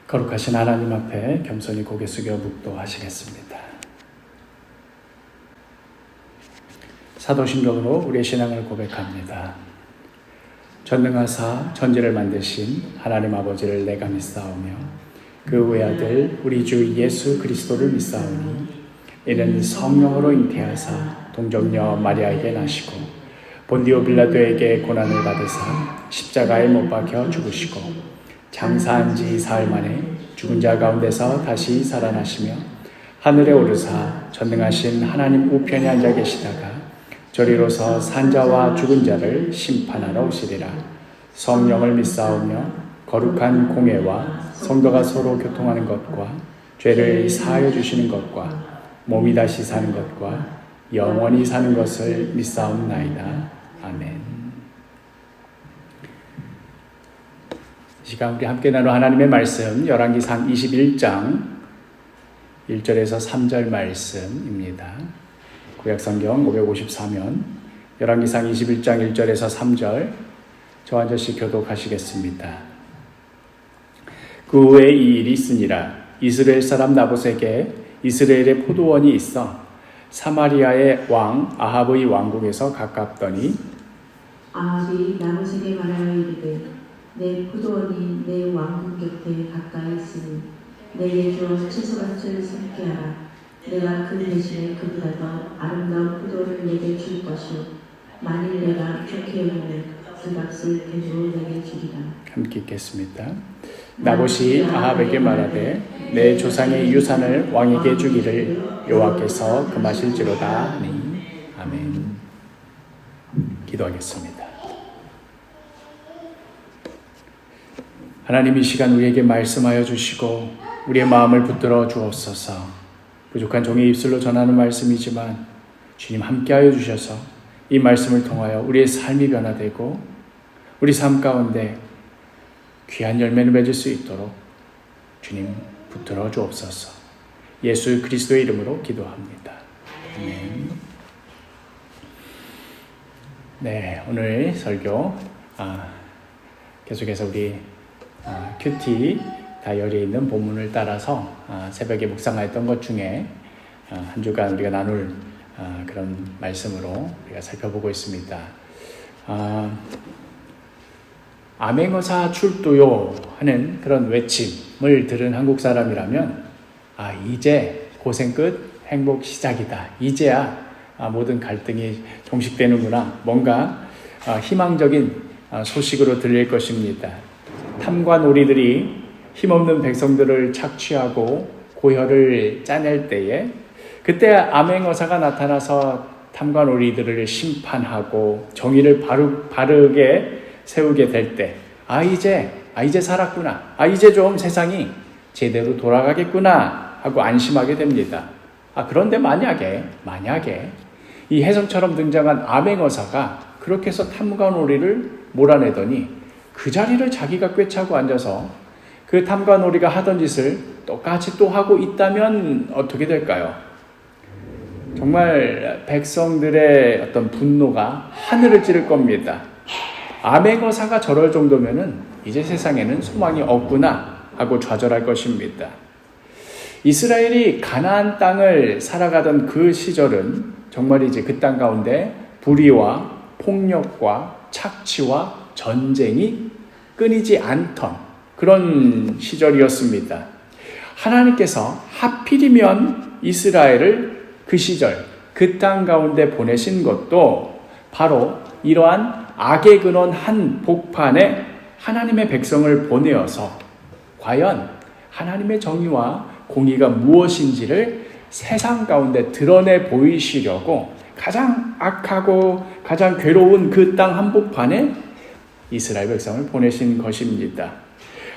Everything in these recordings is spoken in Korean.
거룩하신 하나님 앞에 겸손히 고개 숙여 묵도하시겠습니다. 사도신경으로 우리의 신앙을 고백합니다. 전능하사 천지를 만드신 하나님 아버지를 내가 믿사오며 그 외아들 우리 주 예수 그리스도를 믿사오니 이는 성령으로 잉태하사 동정녀 마리아에게 나시고 본디오 빌라도에게 고난을 받으사 십자가에 못 박혀 죽으시고 장사한 지 사흘 만에 죽은 자 가운데서 다시 살아나시며 하늘에 오르사 전능하신 하나님 우편에 앉아 계시다가 저리로서 산자와 죽은 자를 심판하러 오시리라. 성령을 믿사오며 거룩한 공회와 성도가 서로 교통하는 것과 죄를 사하여 주시는 것과 몸이 다시 사는 것과 영원히 사는 것을 믿사옵나이다. 아멘. 이 시간 우리 함께 나눌 하나님의 말씀 열왕기상 21장 1절에서 3절 말씀입니다. 구약성경 554면 열왕기상 21장 1절에서 3절 저 한 절씩 교독하시겠습니다. 그 후에 이 일이 있으니라. 이스라엘 사람 나봇에게 이스라엘의 포도원이 있어 사마리아의 왕 아합의 왕국에서 가깝더니 아합이 나봇에게 말하여 이르되 내 포도원이 내 왕국 곁에 가까이 있으니 내게 주어 채소밭을 심게 하라. 내가 그 대신에 그보다 더 아름다운 포도를 내게 줄 것이요 만일 내가 좋게 여기면 그 값을 대주로 내게 주리라. 함께 읽겠습니다. 나봇이 아합에게 말하되 내 조상의 유산을 왕에게 주기를 여호와께서 금하실지로다 하니 아멘. 기도하겠습니다. 하나님 이 시간 우리에게 말씀하여 주시고 우리의 마음을 붙들어 주옵소서. 부족한 종의 입술로 전하는 말씀이지만 주님 함께하여 주셔서 이 말씀을 통하여 우리의 삶이 변화되고 우리 삶 가운데 귀한 열매를 맺을 수 있도록 주님 붙들어 주옵소서. 예수 그리스도의 이름으로 기도합니다. 아멘. 네, 오늘 설교 계속해서 우리 큐티 다이어리에 있는 본문을 따라서 새벽에 묵상하였던 것 중에 한 주간 우리가 나눌 그런 말씀으로 우리가 살펴보고 있습니다. 암행어사 출두요 하는 그런 외침을 들은 한국 사람이라면 이제 고생 끝 행복 시작이다. 이제야 모든 갈등이 종식되는구나. 뭔가 희망적인 소식으로 들릴 것입니다. 탐과 놀이들이 힘없는 백성들을 착취하고 고혈을 짜낼 때에 그때 암행어사가 나타나서 탐과 놀이들을 심판하고 정의를 바르게 세우게 될 때 이제 살았구나. 이제 좀 세상이 제대로 돌아가겠구나 하고 안심하게 됩니다. 그런데 만약에 이 혜성처럼 등장한 암행어사가 그렇게 해서 탐과 놀이를 몰아내더니 그 자리를 자기가 꿰차고 앉아서 그 탐과 놀이가 하던 짓을 똑같이 또 하고 있다면 어떻게 될까요? 정말 백성들의 어떤 분노가 하늘을 찌를 겁니다. 암행어사가 저럴 정도면은 이제 세상에는 소망이 없구나 하고 좌절할 것입니다. 이스라엘이 가나안 땅을 살아가던 그 시절은 정말이지 그 땅 가운데 불의와 폭력과 착취와 전쟁이 끊이지 않던 그런 시절이었습니다. 하나님께서 하필이면 이스라엘을 그 시절 그 땅 가운데 보내신 것도 바로 이러한 악의 근원 한 복판에 하나님의 백성을 보내어서 과연 하나님의 정의와 공의가 무엇인지를 세상 가운데 드러내 보이시려고 가장 악하고 가장 괴로운 그 땅 한복판에 이스라엘 백성을 보내신 것입니다.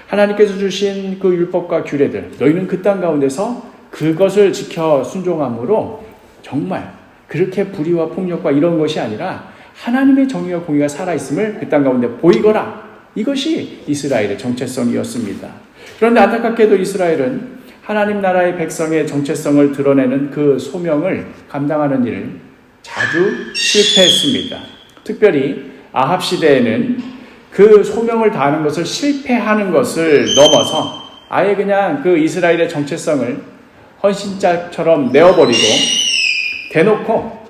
하나님께서 주신 그 율법과 규례들, 너희는 그 땅 가운데서 그것을 지켜 순종함으로 정말 그렇게 불의와 폭력과 이런 것이 아니라 하나님의 정의와 공의가 살아있음을 그 땅 가운데 보이거라. 이것이 이스라엘의 정체성이었습니다. 그런데 안타깝게도 이스라엘은 하나님 나라의 백성의 정체성을 드러내는 그 소명을 감당하는 일을 자주 실패했습니다. 특별히 아합 시대에는 그 소명을 다하는 것을 실패하는 것을 넘어서 아예 그냥 그 이스라엘의 정체성을 헌신자처럼 내어버리고 대놓고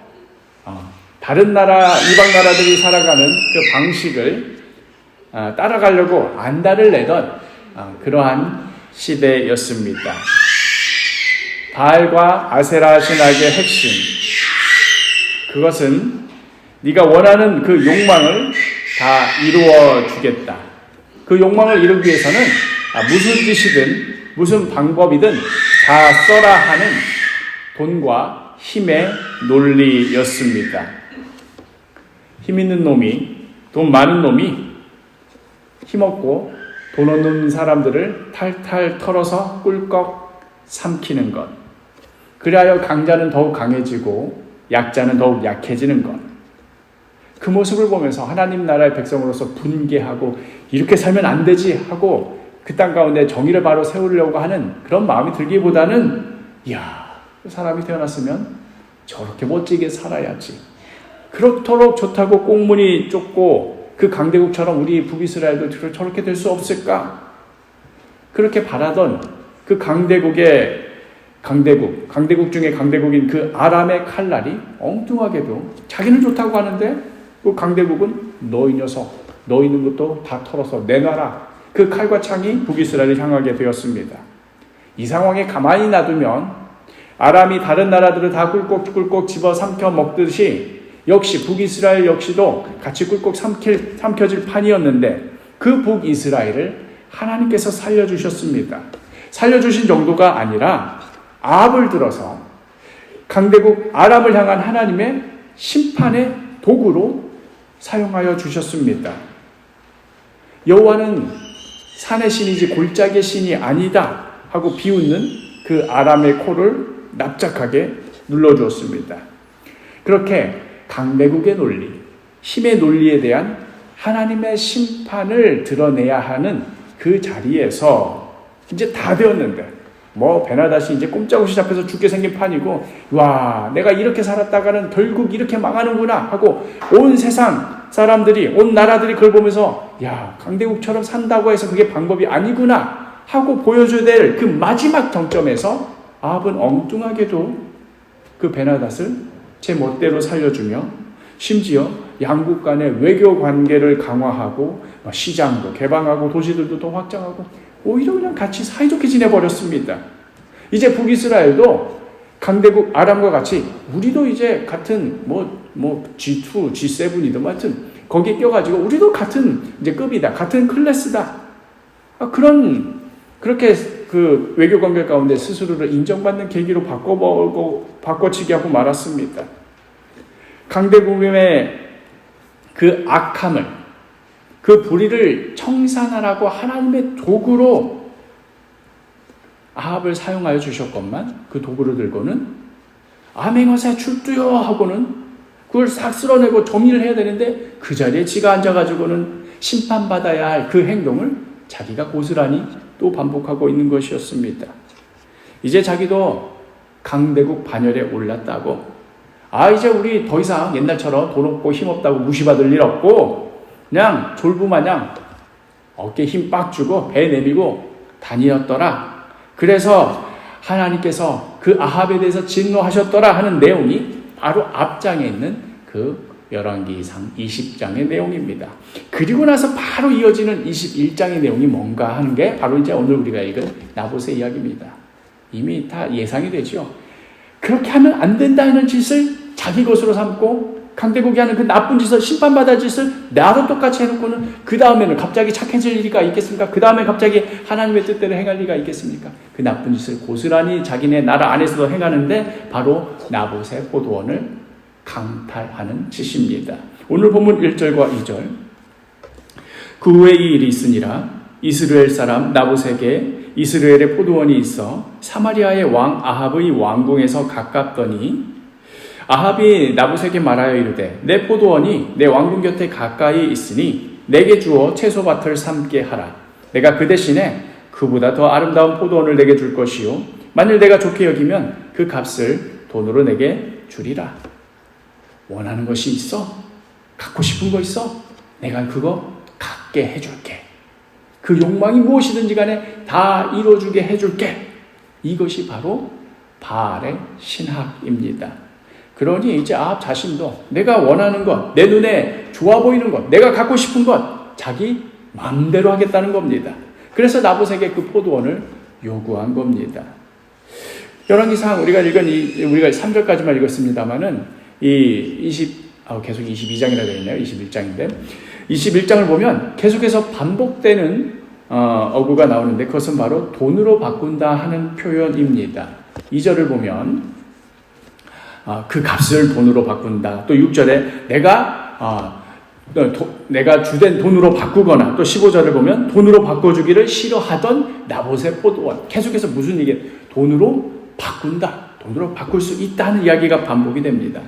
다른 나라, 이방 나라들이 살아가는 그 방식을 따라가려고 안달을 내던 그러한 시대였습니다. 바알과 아세라 신학의 핵심, 그것은 네가 원하는 그 욕망을 다 이루어 주겠다. 그 욕망을 이루기 위해서는 무슨 짓이든 무슨 방법이든 다 써라 하는 돈과 힘의 논리였습니다. 힘 있는 놈이, 돈 많은 놈이 힘없고 돈 없는 사람들을 탈탈 털어서 꿀꺽 삼키는 것. 그리하여 강자는 더욱 강해지고 약자는 더욱 약해지는 것. 그 모습을 보면서 하나님 나라의 백성으로서 분개하고 이렇게 살면 안 되지 하고 그 땅 가운데 정의를 바로 세우려고 하는 그런 마음이 들기보다는 이야, 그 사람이 태어났으면 저렇게 멋지게 살아야지. 그렇도록 좋다고 꽁무니 쫓고 그 강대국처럼 우리 북이스라엘도 저렇게 될 수 없을까? 그렇게 바라던 그 강대국 중에 강대국인 그 아람의 칼날이 엉뚱하게도 자기는 좋다고 하는데 그 강대국은 너희 녀석, 너 있는 것도 다 털어서 내놔라. 그 칼과 창이 북이스라엘을 향하게 되었습니다. 이 상황에 가만히 놔두면 아람이 다른 나라들을 다 꿀꺽꿀꺽 집어 삼켜 먹듯이 역시 북이스라엘 역시도 같이 꿀꺽 삼켜질 판이었는데 그 북이스라엘을 하나님께서 살려주셨습니다. 살려주신 정도가 아니라 아합을 들어서 강대국 아람을 향한 하나님의 심판의 도구로 사용하여 주셨습니다. 여호와는 산의 신이지 골짜기의 신이 아니다 하고 비웃는 그 아람의 코를 납작하게 눌러주었습니다. 그렇게 강대국의 논리, 힘의 논리에 대한 하나님의 심판을 드러내야 하는 그 자리에서 이제 다 되었는데 베나닷이 이제 꼼짝없이 잡혀서 죽게 생긴 판이고, 와, 내가 이렇게 살았다가는 결국 이렇게 망하는구나 하고 온 세상 사람들이, 온 나라들이 그걸 보면서 야, 강대국처럼 산다고 해서 그게 방법이 아니구나 하고 보여줘야 될 그 마지막 정점에서 아합은 엉뚱하게도 그 베나닷을 제 멋대로 살려주며 심지어 양국 간의 외교 관계를 강화하고 시장도 개방하고 도시들도 더 확장하고 오히려 그냥 같이 사이좋게 지내버렸습니다. 이제 북이스라엘도 강대국 아람과 같이 우리도 이제 같은 G2, G7이든 하여튼 거기에 껴가지고 우리도 같은 이제 급이다, 같은 클래스다. 그렇게 그 외교 관계 가운데 스스로를 인정받는 계기로 바꿔치기 하고 말았습니다. 강대국의 그 악함을, 그 불의를 청산하라고 하나님의 도구로 아합을 사용하여 주셨건만 그 도구를 들고는 암행어사 출두여 하고는 그걸 싹 쓸어내고 정리를 해야 되는데 그 자리에 지가 앉아가지고는 심판받아야 할 그 행동을 자기가 고스란히 또 반복하고 있는 것이었습니다. 이제 자기도 강대국 반열에 올랐다고, 이제 우리 더 이상 옛날처럼 돈 없고 힘 없다고 무시받을 일 없고 그냥 졸부마냥 어깨에 힘 빡 주고 배 내밀고 다니었더라. 그래서 하나님께서 그 아합에 대해서 진노하셨더라 하는 내용이 바로 앞장에 있는 그 열왕기상 20장의 내용입니다. 그리고 나서 바로 이어지는 21장의 내용이 뭔가 하는 게 바로 이제 오늘 우리가 읽은 나봇의 이야기입니다. 이미 다 예상이 되죠. 그렇게 하면 안 된다는 짓을 자기 것으로 삼고 강대국이 하는 그 나쁜 짓을, 심판받을 짓을 나도 똑같이 해놓고는 그 다음에는 갑자기 착해질 리가 있겠습니까? 그 다음에 갑자기 하나님의 뜻대로 행할 리가 있겠습니까? 그 나쁜 짓을 고스란히 자기네 나라 안에서도 행하는데 바로 나봇의 포도원을 강탈하는 짓입니다. 오늘 본문 1절과 2절. 그 후에 이 일이 있으니라 이스라엘 사람 나봇에게 이스라엘의 포도원이 있어 사마리아의 왕 아합의 왕궁에서 가깝더니 아합이 나봇에게 말하여 이르되 내 포도원이 내 왕궁 곁에 가까이 있으니 내게 주어 채소밭을 삼게 하라. 내가 그 대신에 그보다 더 아름다운 포도원을 내게 줄 것이요 만일 내가 좋게 여기면 그 값을 돈으로 내게 주리라. 원하는 것이 있어? 갖고 싶은 거 있어? 내가 그거 갖게 해줄게. 그 욕망이 무엇이든지 간에 다 이루어주게 해줄게. 이것이 바로 바알의 신학입니다. 그러니 이제 아합 자신도 내가 원하는 것, 내 눈에 좋아 보이는 것, 내가 갖고 싶은 것, 자기 마음대로 하겠다는 겁니다. 그래서 나봇에게 그 포도원을 요구한 겁니다. 열왕기상 우리가 3절까지만 읽었습니다만은 계속 22장이라 되어 있네요. 21장인데 21장을 보면 계속해서 반복되는 어구가 나오는데 그것은 바로 돈으로 바꾼다 하는 표현입니다. 2절을 보면 그 값을 돈으로 바꾼다. 또 6절에 내가 주된 돈으로 바꾸거나, 또 15절을 보면 돈으로 바꿔주기를 싫어하던 나봇의 포도원. 계속해서 무슨 얘기예요? 돈으로 바꾼다. 돈으로 바꿀 수 있다는 이야기가 반복이 됩니다.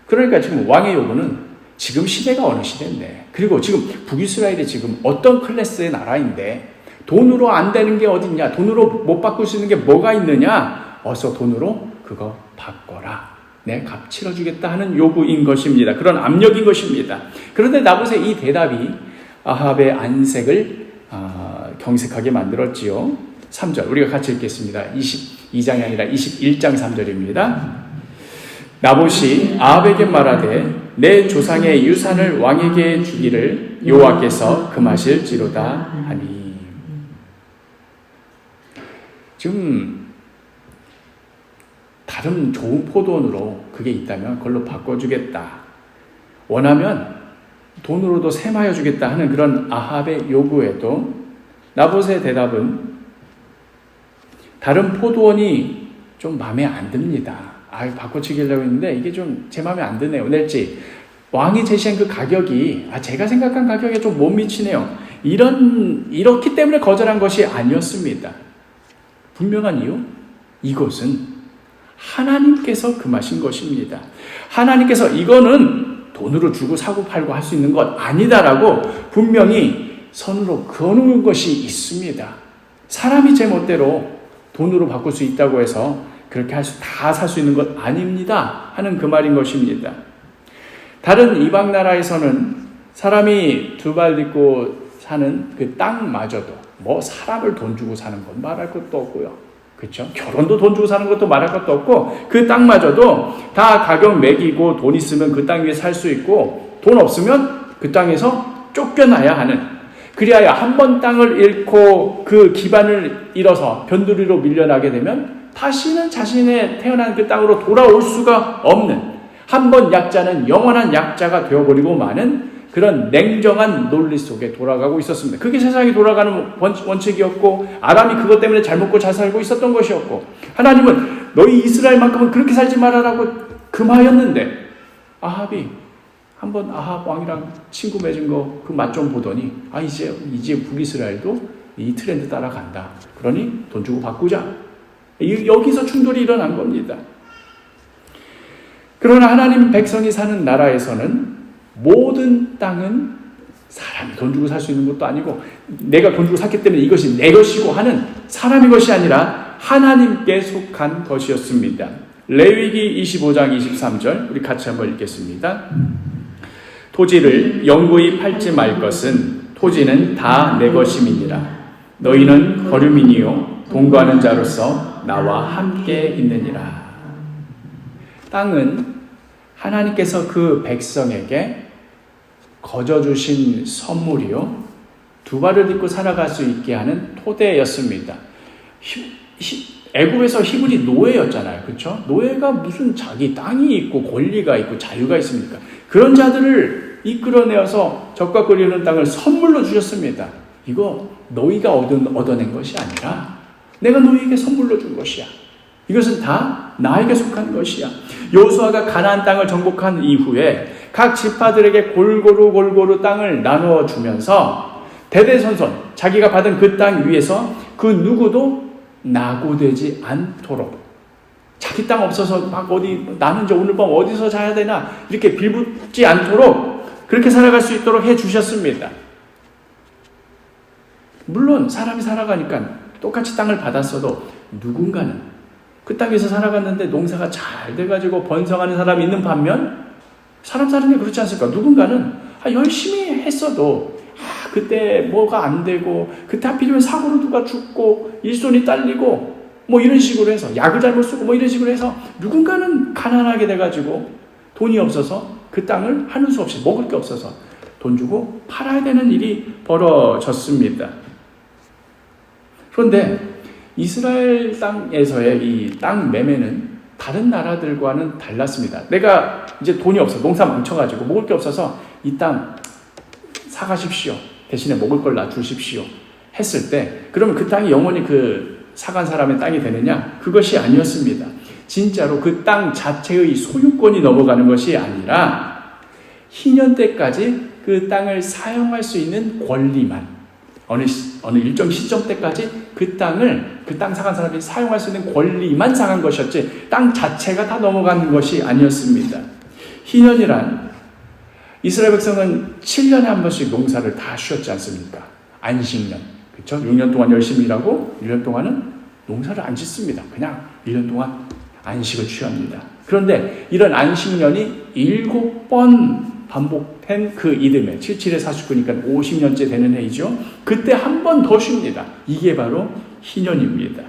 그러니까 지금 왕의 요구는 지금 시대가 어느 시대인데, 그리고 지금 북이스라엘이 지금 어떤 클래스의 나라인데 돈으로 안 되는 게 어딨냐, 돈으로 못 바꿀 수 있는 게 뭐가 있느냐, 어서 돈으로 그거 바꿔라, 내 값 치러주겠다 하는 요구인 것입니다. 그런 압력인 것입니다. 그런데 나봇의 이 대답이 아합의 안색을 경색하게 만들었지요. 3절 우리가 같이 읽겠습니다. 22장이 아니라 21장 3절입니다. 나봇이 아합에게 말하되 내 조상의 유산을 왕에게 주기를 여호와께서 금하실지로다 하니. 지금 다른 좋은 포도원으로 그게 있다면 그걸로 바꿔주겠다, 원하면 돈으로도 셈하여 주겠다 하는 그런 아합의 요구에도 나봇의 대답은 다른 포도원이 좀 마음에 안 듭니다. 바꿔치기려고 했는데 이게 좀 제 마음에 안 드네요. 낼지 왕이 제시한 그 가격이 제가 생각한 가격에 좀 못 미치네요. 이렇기 때문에 거절한 것이 아니었습니다. 분명한 이유, 이것은 하나님께서 금하신 것입니다. 하나님께서 이거는 돈으로 주고 사고 팔고 할 수 있는 것 아니다라고 분명히 선으로 그어놓은 것이 있습니다. 사람이 제 멋대로 돈으로 바꿀 수 있다고 해서 그렇게 다 살 수 있는 것 아닙니다 하는 그 말인 것입니다. 다른 이방 나라에서는 사람이 두 발 딛고 사는 그 땅마저도 사람을 돈 주고 사는 건 말할 것도 없고요. 그렇죠? 결혼도 돈 주고 사는 것도 말할 것도 없고, 그 땅마저도 다 가격 매기고 돈 있으면 그 땅 위에 살 수 있고, 돈 없으면 그 땅에서 쫓겨나야 하는, 그리하여 한 번 땅을 잃고 그 기반을 잃어서 변두리로 밀려나게 되면 다시는 자신의 태어난 그 땅으로 돌아올 수가 없는, 한 번 약자는 영원한 약자가 되어버리고 마는 그런 냉정한 논리 속에 돌아가고 있었습니다. 그게 세상이 돌아가는 원칙이었고, 아람이 그것 때문에 잘 먹고 잘 살고 있었던 것이었고, 하나님은 너희 이스라엘만큼은 그렇게 살지 말아라고 금하였는데, 아합이 한번 아합 왕이랑 친구 맺은 거 그 맛 좀 보더니 이제 북이스라엘도 이 트렌드 따라간다. 그러니 돈 주고 바꾸자. 여기서 충돌이 일어난 겁니다. 그러나 하나님 백성이 사는 나라에서는 모든 땅은 사람이 돈 주고 살 수 있는 것도 아니고, 내가 돈 주고 샀기 때문에 이것이 내 것이고 하는 사람의 것이 아니라 하나님께 속한 것이었습니다. 레위기 25장 23절 우리 같이 한번 읽겠습니다. 토지를 영구히 팔지 말 것은 토지는 다 내 것임이니라. 너희는 거류민이요 동거하는 자로서 나와 함께 있느니라. 땅은 하나님께서 그 백성에게 거저주신 선물이요, 두 발을 딛고 살아갈 수 있게 하는 토대였습니다. 애굽에서 히브리 노예였잖아요. 그렇죠? 노예가 무슨 자기 땅이 있고 권리가 있고 자유가 있습니까? 그런 자들을 이끌어내어서 적과 거리는 땅을 선물로 주셨습니다. 이거 너희가 얻어낸 것이 아니라 내가 너희에게 선물로 준 것이야. 이것은 다 나에게 속한 것이야. 여호수아가 가나안 땅을 정복한 이후에 각 지파들에게 골고루 땅을 나누어 주면서 대대손손 자기가 받은 그 땅 위에서 그 누구도 낙오되지 않도록, 자기 땅 없어서 나는 이제 오늘 밤 어디서 자야 되나 이렇게 빌붙지 않도록 그렇게 살아갈 수 있도록 해 주셨습니다. 물론 사람이 살아가니까 똑같이 땅을 받았어도 누군가는 그 땅에서 살아갔는데 농사가 잘 돼가지고 번성하는 사람이 있는 반면, 사람 사는 게 그렇지 않습니까? 누군가는 열심히 했어도 그때 뭐가 안 되고, 그때 하필이면 사고로 누가 죽고, 일손이 딸리고, 뭐 이런 식으로 해서, 약을 잘못 쓰고, 뭐 이런 식으로 해서, 누군가는 가난하게 돼가지고, 돈이 없어서 그 땅을 하는 수 없이, 먹을 게 없어서 돈 주고 팔아야 되는 일이 벌어졌습니다. 그런데 이스라엘 땅에서의 이 땅 매매는 다른 나라들과는 달랐습니다. 내가 이제 돈이 없어, 농사 망쳐가지고 먹을 게 없어서 이 땅 사가십시오, 대신에 먹을 걸 놔주십시오 했을 때, 그러면 그 땅이 영원히 그 사간 사람의 땅이 되느냐? 그것이 아니었습니다. 진짜로 그 땅 자체의 소유권이 넘어가는 것이 아니라 희년 때까지 그 땅을 사용할 수 있는 권리만, 어느 일정 시점 때까지 그 땅 사간 사람이 사용할 수 있는 권리만 사간 것이었지, 땅 자체가 다 넘어가는 것이 아니었습니다. 희년이란, 이스라엘 백성은 7년에 한 번씩 농사를 다 쉬었지 않습니까? 안식년. 그렇죠? 6년 동안 열심히 일하고 1년 동안은 농사를 안 짓습니다. 그냥 1년 동안 안식을 취합니다. 그런데 이런 안식년이 7번 반복된 그 이듬해, 77에 49니까 50년째 되는 해이죠. 그때 한 번 더 쉽니다. 이게 바로 희년입니다.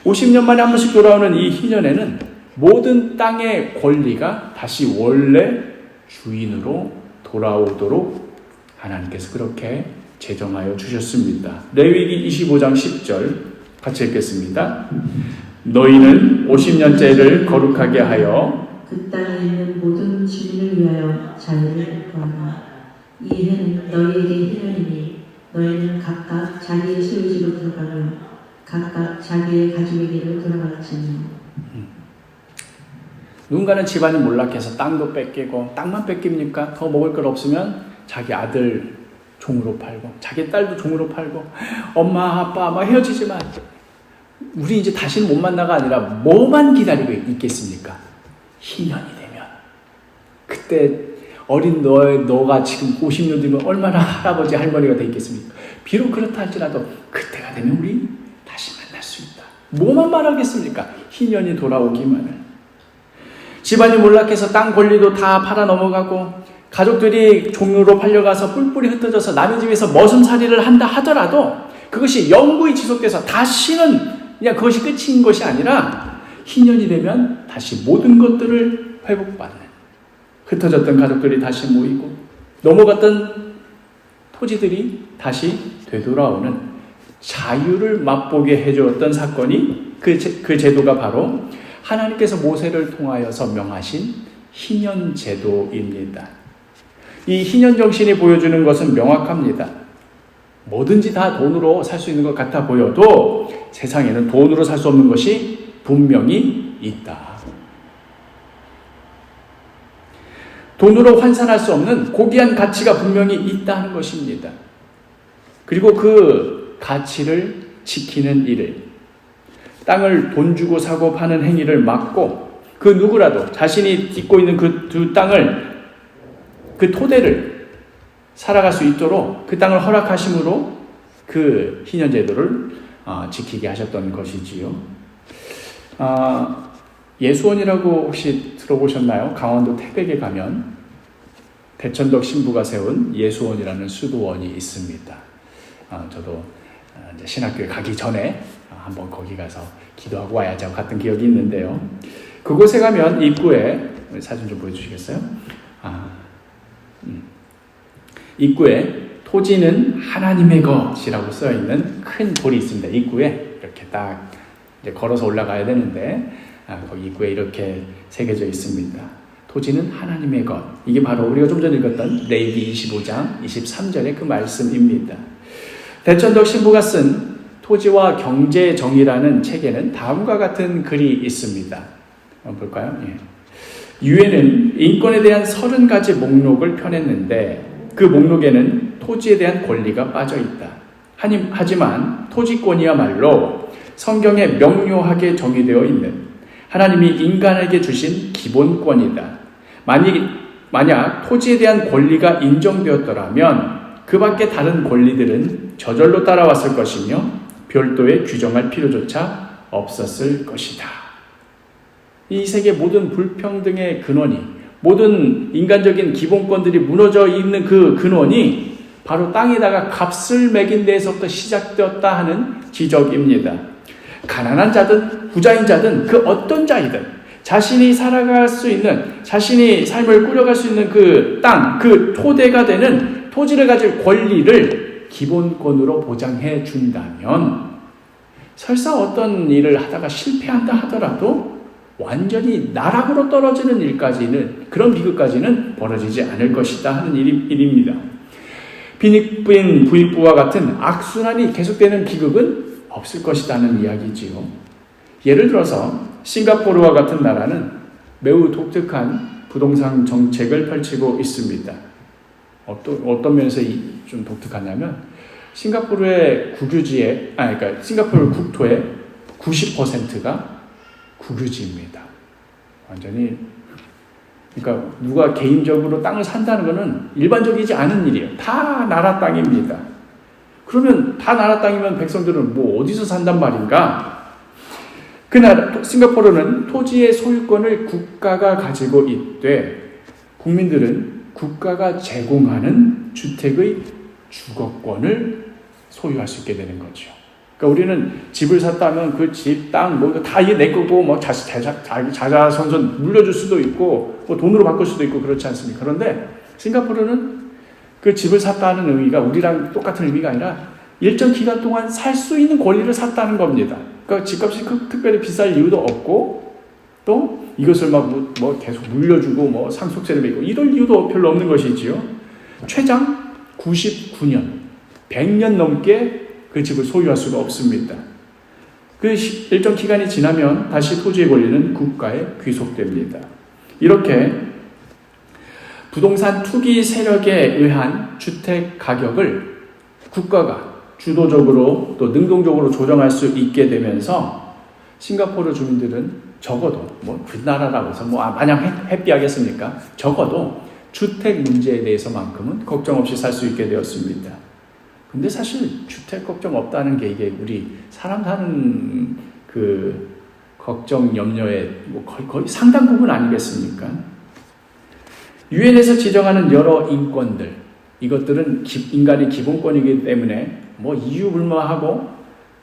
50년 만에 한 번씩 돌아오는 이 희년에는 모든 땅의 권리가 다시 원래 주인으로 돌아오도록 하나님께서 그렇게 제정하여 주셨습니다. 레위기 25장 10절 같이 읽겠습니다. 너희는 50년째를 거룩하게 하여 그 땅에 있는 모든 주민을 위하여 자유를 구하라. 이 해는 너희에게 희년이니 너희는 각각 자기의 소유지로 들어가며 각각 자기의 가족에게로 돌아갈지니. 누군가는 집안이 몰락해서 땅도 뺏기고, 땅만 뺏깁니까? 더 먹을 것 없으면 자기 아들 종으로 팔고, 자기 딸도 종으로 팔고, 엄마 아빠 막 헤어지지만 우리 이제 다시는 못 만나가 아니라 뭐만 기다리고 있겠습니까? 희년이 되면, 그때 어린 너가 지금 50년 뒤면 얼마나 할아버지 할머니가 돼 있겠습니까? 비록 그렇다 할지라도 그때가 되면 우리 다시 만날 수 있다. 뭐만 말하겠습니까? 희년이 돌아오기만을. 집안이 몰락해서 땅 권리도 다 팔아 넘어가고, 가족들이 종으로 팔려가서 뿔뿔이 흩어져서 남의 집에서 머슴살이를 한다 하더라도 그것이 영구히 지속돼서 다시는 그냥 그것이 끝인 것이 아니라 희년이 되면 다시 모든 것들을 회복받는, 흩어졌던 가족들이 다시 모이고 넘어갔던 토지들이 다시 되돌아오는 자유를 맛보게 해주었던 사건이 그 제도가 바로 하나님께서 모세를 통하여서 명하신 희년 제도입니다. 이 희년 정신이 보여주는 것은 명확합니다. 뭐든지 다 돈으로 살 수 있는 것 같아 보여도 세상에는 돈으로 살 수 없는 것이 분명히 있다. 돈으로 환산할 수 없는 고귀한 가치가 분명히 있다는 것입니다. 그리고 그 가치를 지키는 일을, 땅을 돈 주고 사고 파는 행위를 막고, 그 누구라도 자신이 딛고 있는 그 땅을, 그 토대를 살아갈 수 있도록 그 땅을 허락하심으로 그 희년제도를 지키게 하셨던 것이지요. 예수원이라고 혹시 들어보셨나요? 강원도 태백에 가면 대천덕 신부가 세운 예수원이라는 수도원이 있습니다. 저도 이제 신학교에 가기 전에 한번 거기 가서 기도하고 와야지 하고 갔던 기억이 있는데요. 그곳에 가면 입구에, 사진 좀 보여주시겠어요? 입구에 토지는 하나님의 것이라고 써있는 큰 돌이 있습니다. 입구에 이렇게 딱 이제 걸어서 올라가야 되는데, 거기 입구에 이렇게 새겨져 있습니다. 토지는 하나님의 것. 이게 바로 우리가 좀 전에 읽었던 레위기 25장 23절의 그 말씀입니다. 대천덕 신부가 쓴 토지와 경제 정의라는 책에는 다음과 같은 글이 있습니다. 한번 볼까요? 유엔은 인권에 대한 30가지 목록을 펴냈는데 그 목록에는 토지에 대한 권리가 빠져 있다. 하지만 토지권이야말로 성경에 명료하게 정의되어 있는 하나님이 인간에게 주신 기본권이다. 만약 토지에 대한 권리가 인정되었더라면 그 밖에 다른 권리들은 저절로 따라왔을 것이며 별도의 규정할 필요조차 없었을 것이다. 이 세계 모든 불평등의 근원이, 모든 인간적인 기본권들이 무너져 있는 그 근원이 바로 땅에다가 값을 매긴 데에서부터 시작되었다 하는 지적입니다. 가난한 자든 부자인 자든 그 어떤 자이든 자신이 살아갈 수 있는, 자신이 삶을 꾸려갈 수 있는 그 땅, 그 토대가 되는 토지를 가질 권리를 기본권으로 보장해 준다면 설사 어떤 일을 하다가 실패한다 하더라도 완전히 나락으로 떨어지는 일까지는, 그런 비극까지는 벌어지지 않을 것이다 하는 일입니다. 빈익빈 부익부와 같은 악순환이 계속되는 비극은 없을 것이라는 이야기지요. 예를 들어서 싱가포르와 같은 나라는 매우 독특한 부동산 정책을 펼치고 있습니다. 어떤 면에서 좀 독특하냐면 싱가포르의 그러니까 싱가포르 국토의 90%가 국유지입니다. 완전히, 그러니까 누가 개인적으로 땅을 산다는 것은 일반적이지 않은 일이에요. 다 나라 땅입니다. 그러면 다 나라 땅이면 백성들은 뭐 어디서 산단 말인가? 그 나라, 싱가포르는 토지의 소유권을 국가가 가지고 있되 국민들은 국가가 제공하는 주택의 주거권을 소유할 수 있게 되는 거죠. 그러니까 우리는 집을 샀다면 그 집, 땅, 뭐 다 이게 내 거고, 뭐 자자손손 물려줄 수도 있고, 뭐 돈으로 바꿀 수도 있고 그렇지 않습니까? 그런데 싱가포르는 그 집을 샀다는 의미가 우리랑 똑같은 의미가 아니라 일정 기간 동안 살 수 있는 권리를 샀다는 겁니다. 그러니까 집값이 특별히 비쌀 이유도 없고, 또 이것을 뭐 계속 물려주고 뭐 상속세를 매고 이럴 이유도 별로 없는 것이지요. 최장 99년, 100년 넘게 그 집을 소유할 수가 없습니다. 그 일정 기간이 지나면 다시 토지의 권리는 국가에 귀속됩니다. 이렇게 부동산 투기 세력에 의한 주택 가격을 국가가 주도적으로 또 능동적으로 조정할 수 있게 되면서 싱가포르 주민들은 적어도 뭐 그 나라라고 해서 마냥 해피하겠습니까? 적어도 주택 문제에 대해서만큼은 걱정 없이 살 수 있게 되었습니다. 근데 사실 주택 걱정 없다는 게 이게 우리 사람 사는 그 걱정 염려의 뭐 거의 상당 부분 아니겠습니까? 유엔에서 지정하는 여러 인권들, 이것들은 인간의 기본권이기 때문에 뭐 이유불문하고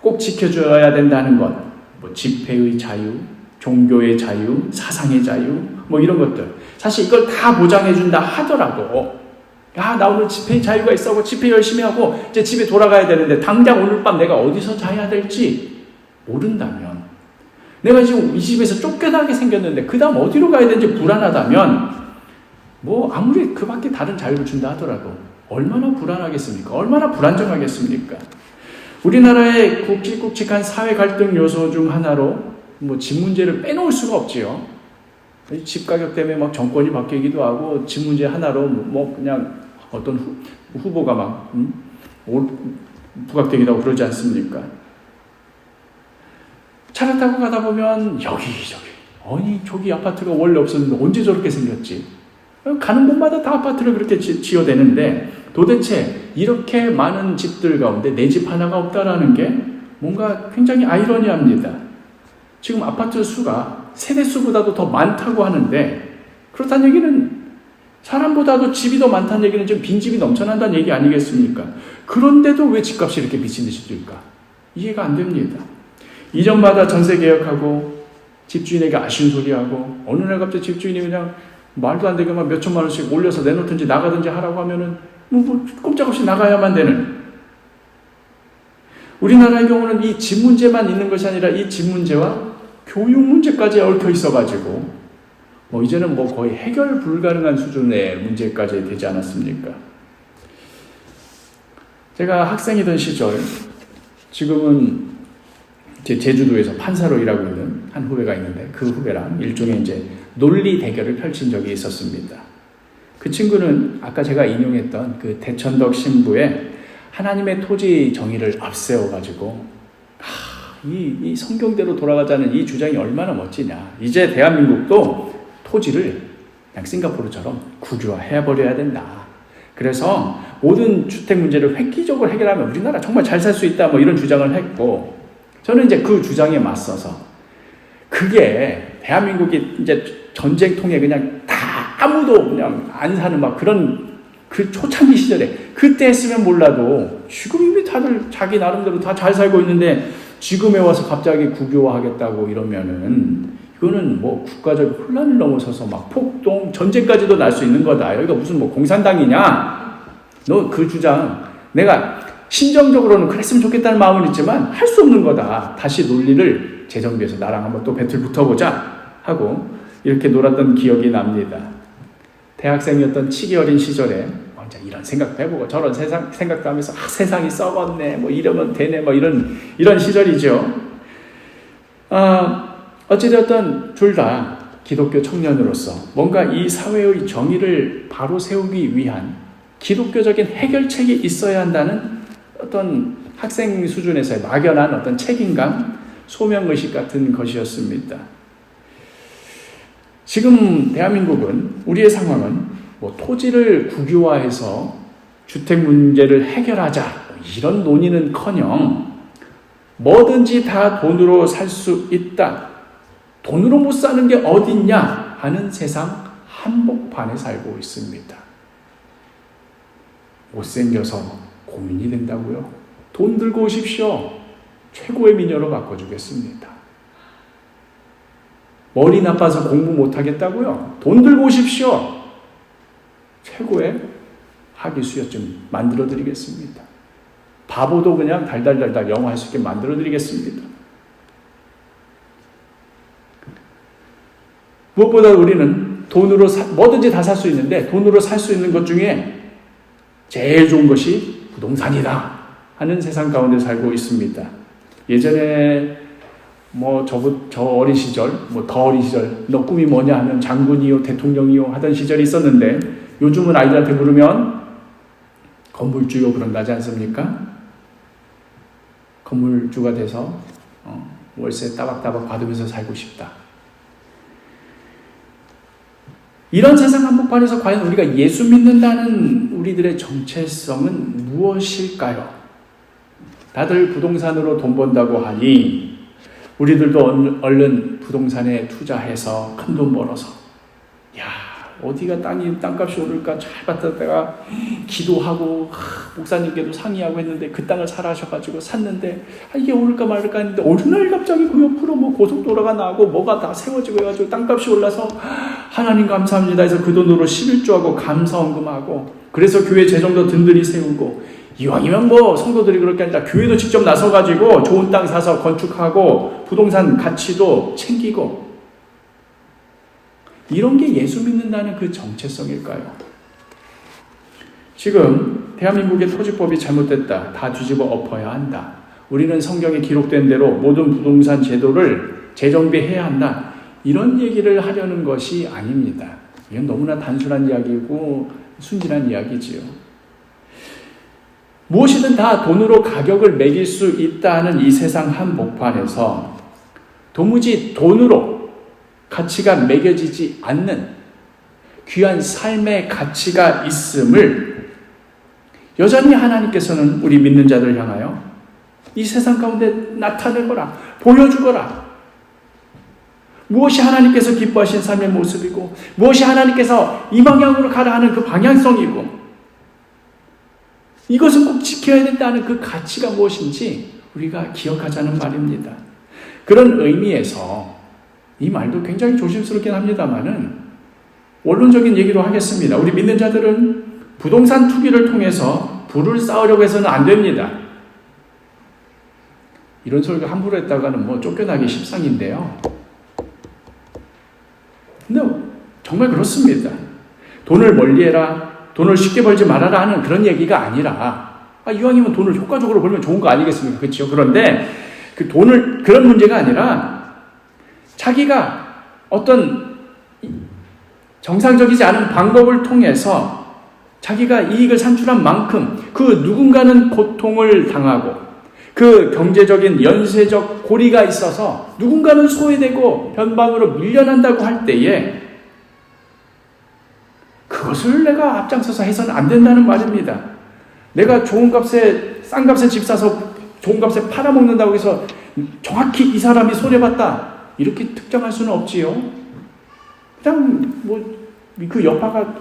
꼭 지켜줘야 된다는 것, 뭐 집회의 자유, 종교의 자유, 사상의 자유, 뭐 이런 것들. 사실 이걸 다 보장해준다 하더라도 나 오늘 집회 자유가 있어. 집회 열심히 하고 이제 집에 돌아가야 되는데 당장 오늘 밤 내가 어디서 자야 될지 모른다면, 내가 지금 이 집에서 쫓겨나게 생겼는데 그 다음 어디로 가야 되는지 불안하다면, 뭐 아무리 그 밖에 다른 자유를 준다 하더라도 얼마나 불안하겠습니까? 얼마나 불안정하겠습니까? 우리나라의 굵직굵직한 사회 갈등 요소 중 하나로 뭐 집 문제를 빼놓을 수가 없지요. 집 가격 때문에 막 정권이 바뀌기도 하고 집 문제 하나로 뭐 그냥 어떤 후보가 막 부각되기도 하고 그러지 않습니까? 차를 타고 가다 보면 여기저기, 아니 저기 아파트가 원래 없었는데 언제 저렇게 생겼지? 가는 곳마다 다 아파트를 그렇게 지어대는데 도대체 이렇게 많은 집들 가운데 내 집 하나가 없다라는 게 뭔가 굉장히 아이러니합니다. 지금 아파트 수가 세대 수보다도 더 많다고 하는데, 그렇다는 얘기는 사람보다도 집이 더 많다는 얘기는 지금 빈집이 넘쳐난다는 얘기 아니겠습니까? 그런데도 왜 집값이 이렇게 미친 듯이 뛸까? 이해가 안 됩니다. 이전마다 전세 계약하고 집주인에게 아쉬운 소리하고 어느 날 갑자기 집주인이 그냥 말도 안 되게 막 몇 천만 원씩 올려서 내놓든지 나가든지 하라고 하면은 뭐 꼼짝없이 나가야만 되는. 우리나라의 경우는 이 집 문제만 있는 것이 아니라 이 집 문제와 교육 문제까지 얽혀 있어가지고 뭐 이제는 뭐 거의 해결 불가능한 수준의 문제까지 되지 않았습니까? 제가 학생이던 시절, 지금은 제주도에서 판사로 일하고 있는 한 후배가 있는데 그 후배랑 일종의 이제 논리 대결을 펼친 적이 있었습니다. 그 친구는 아까 제가 인용했던 그 대천덕 신부의 하나님의 토지 정의를 앞세워가지고 이 성경대로 돌아가자는 이 주장이 얼마나 멋지냐. 이제 대한민국도 토지를 그냥 싱가포르처럼 국유화해버려야 된다. 그래서 모든 주택 문제를 획기적으로 해결하면 우리나라 정말 잘 살 수 있다. 뭐 이런 주장을 했고, 저는 이제 그 주장에 맞서서 그게 대한민국이 이제 전쟁통에 그냥 다 아무도 그냥 안 사는 막 그런 그 초창기 시절에 그때 했으면 몰라도 지금 이미 다들 자기 나름대로 다 잘 살고 있는데 지금에 와서 갑자기 국유화하겠다고 이러면은 이거는 뭐 국가적 혼란을 넘어서서 막 폭동, 전쟁까지도 날 수 있는 거다. 여기가 무슨 뭐 공산당이냐? 너 그 주장 내가 심정적으로는 그랬으면 좋겠다는 마음은 있지만 할 수 없는 거다. 다시 논리를 재정비해서 나랑 한번 또 배틀 붙어보자 하고 이렇게 놀았던 기억이 납니다. 대학생이었던 치기 어린 시절에 먼저 이런 생각도 해보고 저런 생각도 하면서 세상이 썩었네 뭐 이러면 되네 뭐 이런 시절이죠. 어찌되었든 둘 다 기독교 청년으로서 뭔가 이 사회의 정의를 바로 세우기 위한 기독교적인 해결책이 있어야 한다는 어떤 학생 수준에서의 막연한 어떤 책임감, 소명의식 같은 것이었습니다. 지금 대한민국은 우리의 상황은 뭐 토지를 국유화해서 주택 문제를 해결하자 이런 논의는커녕 뭐든지 다 돈으로 살 수 있다. 돈으로 못 사는 게 어딨냐 하는 세상 한복판에 살고 있습니다. 못생겨서 고민이 된다고요? 돈 들고 오십시오. 최고의 미녀로 바꿔주겠습니다. 머리 나빠서 공부 못하겠다고요? 돈 들고 오십시오. 최고의 학위 수여증 만들어드리겠습니다. 바보도 그냥 달달달달 영어할 수 있게 만들어드리겠습니다. 무엇보다 우리는 돈으로 뭐든지 다 살 수 있는데 돈으로 살 수 있는 것 중에 제일 좋은 것이 부동산이다 하는 세상 가운데 살고 있습니다. 예전에 뭐 저 어린 시절, 뭐 더 어린 시절, 너 꿈이 뭐냐 하면 장군이요, 대통령이요 하던 시절이 있었는데 요즘은 아이들한테 물으면 건물주요 그런다지 않습니까? 건물주가 돼서 월세 따박따박 받으면서 살고 싶다. 이런 세상 한복판에서 과연 우리가 예수 믿는다는 우리들의 정체성은 무엇일까요? 다들 부동산으로 돈 번다고 하니 우리들도 얼른 부동산에 투자해서 큰 돈 벌어서 야 어디가 땅값이 오를까 잘 봤다가 기도하고 목사님께도 상의하고 했는데 그 땅을 사라 하셔가지고 샀는데 이게 오를까 말까 했는데 어느 날 갑자기 그 옆으로 뭐 고속도로가 나고 뭐가 다 세워지고 해가지고 땅값이 올라서 하나님 감사합니다 해서 그 돈으로 11조하고 감사헌금하고 그래서 교회 재정도 든든히 세우고 이왕이면 뭐 성도들이 그럴 게 아니라 교회도 직접 나서가지고 좋은 땅 사서 건축하고 부동산 가치도 챙기고 이런 게 예수 믿는다는 그 정체성일까요? 지금 대한민국의 토지법이 잘못됐다. 다 뒤집어 엎어야 한다. 우리는 성경에 기록된 대로 모든 부동산 제도를 재정비해야 한다. 이런 얘기를 하려는 것이 아닙니다. 이건 너무나 단순한 이야기고 순진한 이야기지요. 무엇이든 다 돈으로 가격을 매길 수 있다는 이 세상 한복판에서 도무지 돈으로 가치가 매겨지지 않는 귀한 삶의 가치가 있음을 여전히 하나님께서는 우리 믿는 자들 향하여 이 세상 가운데 나타내거라, 보여주거라. 무엇이 하나님께서 기뻐하신 삶의 모습이고 무엇이 하나님께서 이 방향으로 가라 하는 그 방향성이고 이것은 꼭 지켜야 된다는 그 가치가 무엇인지 우리가 기억하자는 말입니다. 그런 의미에서 이 말도 굉장히 조심스럽긴 합니다만은 원론적인 얘기로 하겠습니다. 우리 믿는 자들은 부동산 투기를 통해서 부를 쌓으려고 해서는 안 됩니다. 이런 소리가 함부로 했다가는 뭐 쫓겨나기 십상인데요. 근데 정말 그렇습니다. 돈을 멀리해라, 돈을 쉽게 벌지 말아라 하는 그런 얘기가 아니라 이왕이면 돈을 효과적으로 벌면 좋은 거 아니겠습니까? 그렇죠? 그런데 그 돈을 그런 문제가 아니라 자기가 어떤 정상적이지 않은 방법을 통해서 자기가 이익을 산출한 만큼 그 누군가는 고통을 당하고 그 경제적인 연쇄적 고리가 있어서 누군가는 소외되고 변방으로 밀려난다고 할 때에 그것을 내가 앞장서서 해서는 안 된다는 말입니다. 내가 좋은 값에 싼 값에 집 사서 좋은 값에 팔아먹는다고 해서 정확히 이 사람이 손해봤다 이렇게 특정할 수는 없지요. 그냥 뭐 그 여파가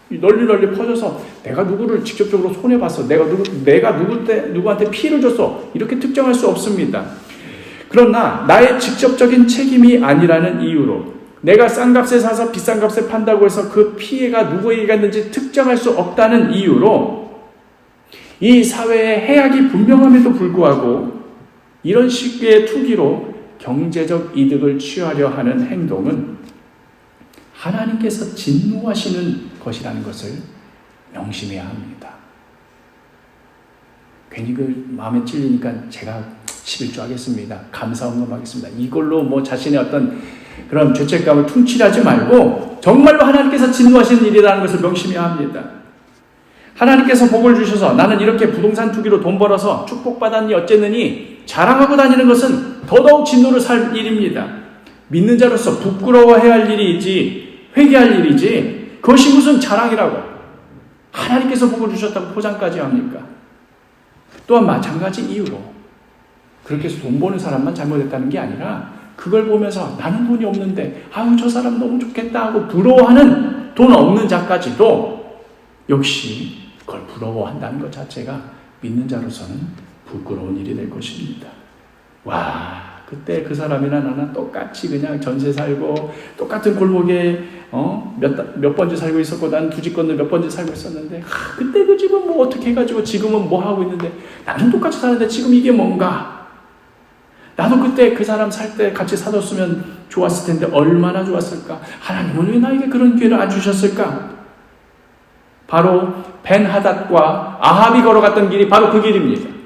널리 퍼져서 내가 누구를 직접적으로 손해봤어, 내가 누구한테 피해를 줬어, 이렇게 특정할 수 없습니다. 그러나 나의 직접적인 책임이 아니라는 이유로 내가 싼 값에 사서 비싼 값에 판다고 해서 그 피해가 누구에게 갔는지 특정할 수 없다는 이유로 이 사회의 해악이 분명함에도 불구하고 이런 식의 투기로 경제적 이득을 취하려 하는 행동은 하나님께서 진노하시는 것이라는 것을 명심해야 합니다. 괜히 그 마음에 찔리니까 제가 11조 하겠습니다. 감사헌금 하겠습니다. 이걸로 뭐 자신의 어떤 그런 죄책감을 퉁칠하지 말고 정말로 하나님께서 진노하시는 일이라는 것을 명심해야 합니다. 하나님께서 복을 주셔서 나는 이렇게 부동산 투기로 돈 벌어서 축복받았니 어쨌느니 자랑하고 다니는 것은 더더욱 진노를 살 일입니다. 믿는 자로서 부끄러워해야 할 일이지 회개할 일이지 그것이 무슨 자랑이라고 하나님께서 복을 주셨다고 포장까지 합니까? 또한 마찬가지 이유로 그렇게 해서 돈 버는 사람만 잘못했다는 게 아니라 그걸 보면서 나는 돈이 없는데 아유 저 사람 너무 좋겠다 하고 부러워하는 돈 없는 자까지도 역시 그걸 부러워한다는 것 자체가 믿는 자로서는 부끄러운 일이 될 것입니다. 와, 그때 그 사람이나 나나 똑같이 그냥 전세 살고 똑같은 골목에 몇 번째 살고 있었고 난 두 집 건너 몇 번째 살고 있었는데 그때 그 집은 뭐 어떻게 해가지고 지금은 뭐 하고 있는데 나는 똑같이 사는데 지금 이게 뭔가 나도 그때 그 사람 살 때 같이 사뒀으면 좋았을 텐데 얼마나 좋았을까. 하나님은 왜 나에게 그런 기회를 안 주셨을까. 바로 벤하닷과 아합이 걸어갔던 길이 바로 그 길입니다.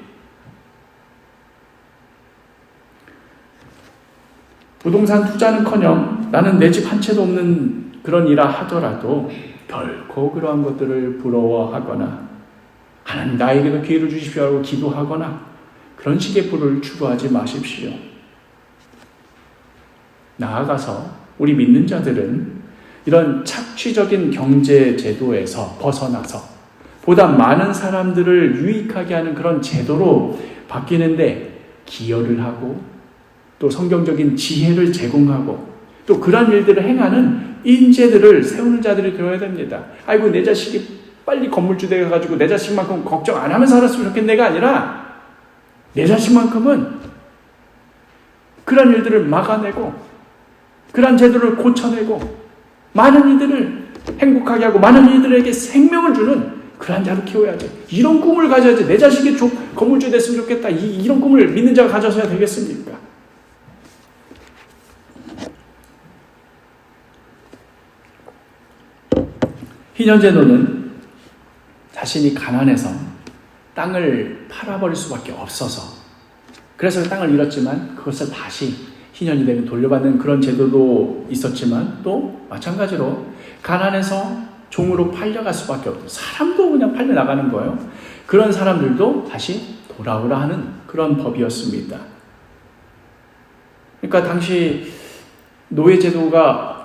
부동산 투자는커녕 나는 내 집 한 채도 없는 그런 일이라 하더라도 결코 그러한 것들을 부러워하거나 하나님 나에게도 기회를 주십시오 하고 기도하거나 그런 식의 부를 추구하지 마십시오. 나아가서 우리 믿는 자들은 이런 착취적인 경제 제도에서 벗어나서 보다 많은 사람들을 유익하게 하는 그런 제도로 바뀌는데 기여를 하고 또 성경적인 지혜를 제공하고 또 그런 일들을 행하는 인재들을 세우는 자들이 되어야 됩니다. 아이고 내 자식이 빨리 건물주 돼가지고 내 자식만큼 걱정 안 하면서 살았으면 좋겠네가 아니라 내 자식만큼은 그런 일들을 막아내고 그런 제도를 고쳐내고 많은 이들을 행복하게 하고 많은 이들에게 생명을 주는 그런 자로 키워야지. 이런 꿈을 가져야지. 내 자식이 건물주 됐으면 좋겠다. 이런 꿈을 믿는 자가 가져서야 되겠습니까? 희년제도는 자신이 가난해서 땅을 팔아버릴 수밖에 없어서 그래서 땅을 잃었지만 그것을 다시 희년이 되면 돌려받는 그런 제도도 있었지만 또 마찬가지로 가난해서 종으로 팔려갈 수밖에 없고 사람도 그냥 팔려 나가는 거예요. 그런 사람들도 다시 돌아오라 하는 그런 법이었습니다. 그러니까 당시 노예제도가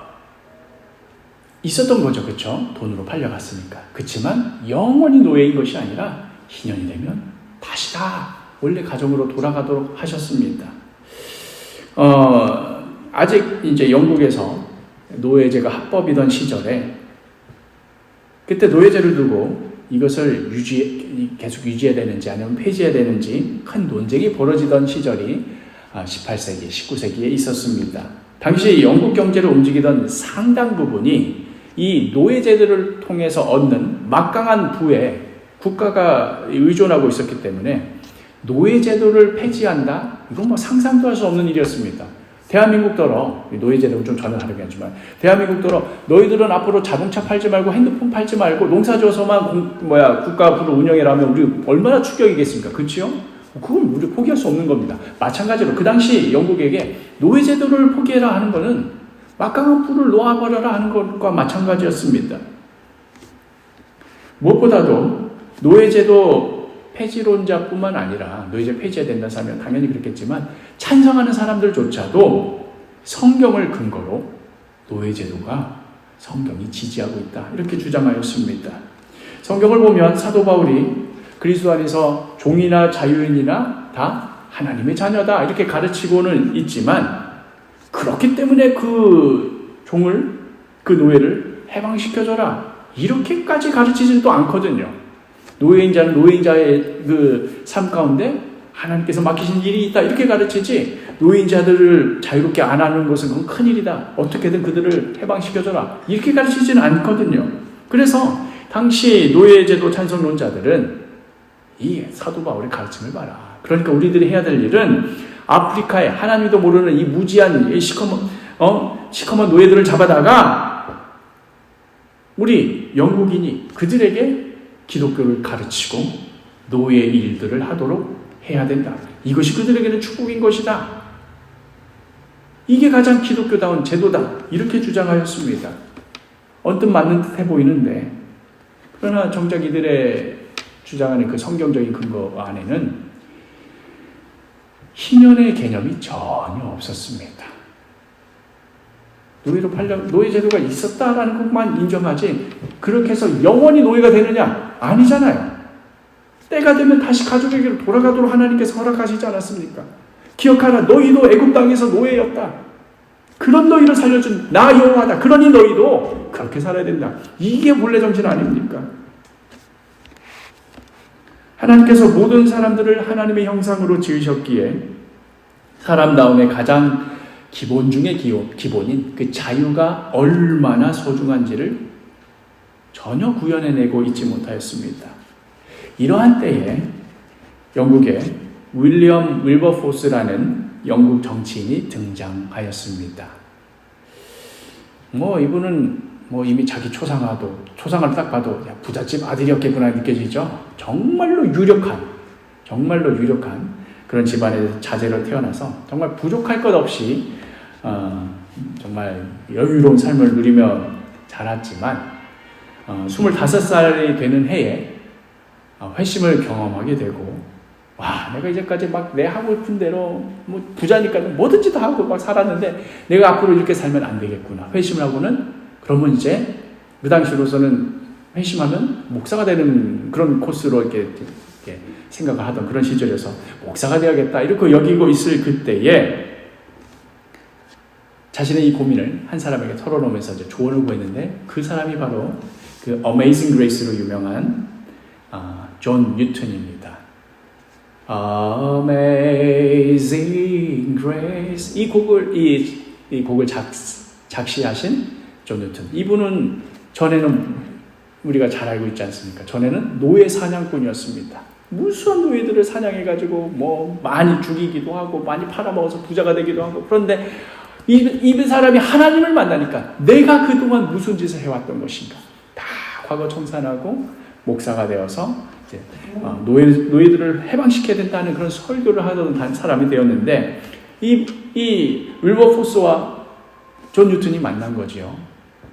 있었던 거죠. 그렇죠? 돈으로 팔려갔으니까. 그렇지만 영원히 노예인 것이 아니라 희년이 되면 다시 다 원래 가정으로 돌아가도록 하셨습니다. 아직 이제 영국에서 노예제가 합법이던 시절에 그때 노예제를 두고 이것을 계속 유지해야 되는지 아니면 폐지해야 되는지 큰 논쟁이 벌어지던 시절이 18세기, 19세기에 있었습니다. 당시 영국 경제를 움직이던 상당 부분이 이 노예제도를 통해서 얻는 막강한 부에 국가가 의존하고 있었기 때문에 노예제도를 폐지한다? 이건 뭐 상상도 할 수 없는 일이었습니다. 대한민국더러 노예제도는 좀 전혀 다르게 하지만 대한민국더러 너희들은 앞으로 자동차 팔지 말고 핸드폰 팔지 말고 농사지어서만 국가 부를 운영해라 하면 우리 얼마나 충격이겠습니까? 그렇지요? 그건 우리 포기할 수 없는 겁니다. 마찬가지로 그 당시 영국에게 노예제도를 포기해라 하는 것은 막강한 부를 놓아버려라 하는 것과 마찬가지였습니다. 무엇보다도 노예제도 폐지론자뿐만 아니라 노예제 폐지해야 된다는 사람은 당연히 그렇겠지만 찬성하는 사람들조차도 성경을 근거로 노예제도가 성경이 지지하고 있다 이렇게 주장하였습니다. 성경을 보면 사도 바울이 그리스도 안에서 종이나 자유인이나 다 하나님의 자녀다 이렇게 가르치고는 있지만 그렇기 때문에 그 종을 그 노예를 해방시켜줘라 이렇게까지 가르치지는 또 않거든요. 노예인자는 노예인자의 그 삶 가운데 하나님께서 맡기신 일이 있다 이렇게 가르치지, 노예인자들을 자유롭게 안 하는 것은 그건 큰일이다, 어떻게든 그들을 해방시켜줘라 이렇게 가르치지는 않거든요. 그래서 당시 노예제도 찬성론자들은 이 사도 바울의 가르침을 봐라. 그러니까 우리들이 해야 될 일은 아프리카에 하나님도 모르는 이 무지한 시커먼 노예들을 잡아다가 우리 영국인이 그들에게 기독교를 가르치고 노예 일들을 하도록 해야 된다. 이것이 그들에게는 축복인 것이다. 이게 가장 기독교다운 제도다. 이렇게 주장하였습니다. 언뜻 맞는 듯해 보이는데, 그러나 정작 이들의 주장하는 그 성경적인 근거 안에는 희년의 개념이 전혀 없었습니다. 노예로 노예 제도가 있었다라는 것만 인정하지, 그렇게 해서 영원히 노예가 되느냐? 아니잖아요. 때가 되면 다시 가족에게로 돌아가도록 하나님께서 허락하시지 않았습니까? 기억하라, 너희도 애굽 땅에서 노예였다. 그런 너희를 살려준 나 여호와다. 그러니 너희도 그렇게 살아야 된다. 이게 본래 정신 아닙니까? 하나님께서 모든 사람들을 하나님의 형상으로 지으셨기에 사람다움의 가장 기본 중의 기본인 그 자유가 얼마나 소중한지를 전혀 구현해내고 있지 못하였습니다. 이러한 때에 영국에 윌리엄 윌버포스라는 영국 정치인이 등장하였습니다. 이분은 이미 자기 초상을 딱 봐도 부잣집 아들이었겠구나 느껴지죠. 정말로 유력한 그런 집안의 자제로 태어나서 정말 부족할 것 없이 정말 여유로운 삶을 누리며 자랐지만 25살이 되는 해에 회심을 경험하게 되고, 내가 이제까지 막 내 하고 싶은 대로 부자니까 뭐든지 다 하고 막 살았는데 내가 앞으로 이렇게 살면 안 되겠구나. 회심을 하고는 그러면 이제 그 당시로서는 회심하면 목사가 되는 그런 코스로 이렇게 생각을 하던 그런 시절이어서 목사가 되어야겠다 이렇게 여기고 있을 그때에 자신의 이 고민을 한 사람에게 털어놓으면서 이제 조언을 구했는데, 그 사람이 바로 그 Amazing Grace로 유명한 존 뉴턴입니다. Amazing Grace, 이 곡을 작시하신 존 뉴턴. 이분은 전에는 우리가 잘 알고 있지 않습니까? 전에는 노예 사냥꾼이었습니다. 무수한 노예들을 사냥해가지고 많이 죽이기도 하고 많이 팔아먹어서 부자가 되기도 하고. 그런데 이 사람이 하나님을 만나니까 내가 그동안 무슨 짓을 해왔던 것인가 다 과거 청산하고 목사가 되어서 이제 노예들을 해방시켜야 된다는 그런 설교를 하던 사람이 되었는데, 이 윌버포스와 존 뉴턴이 만난 거지요.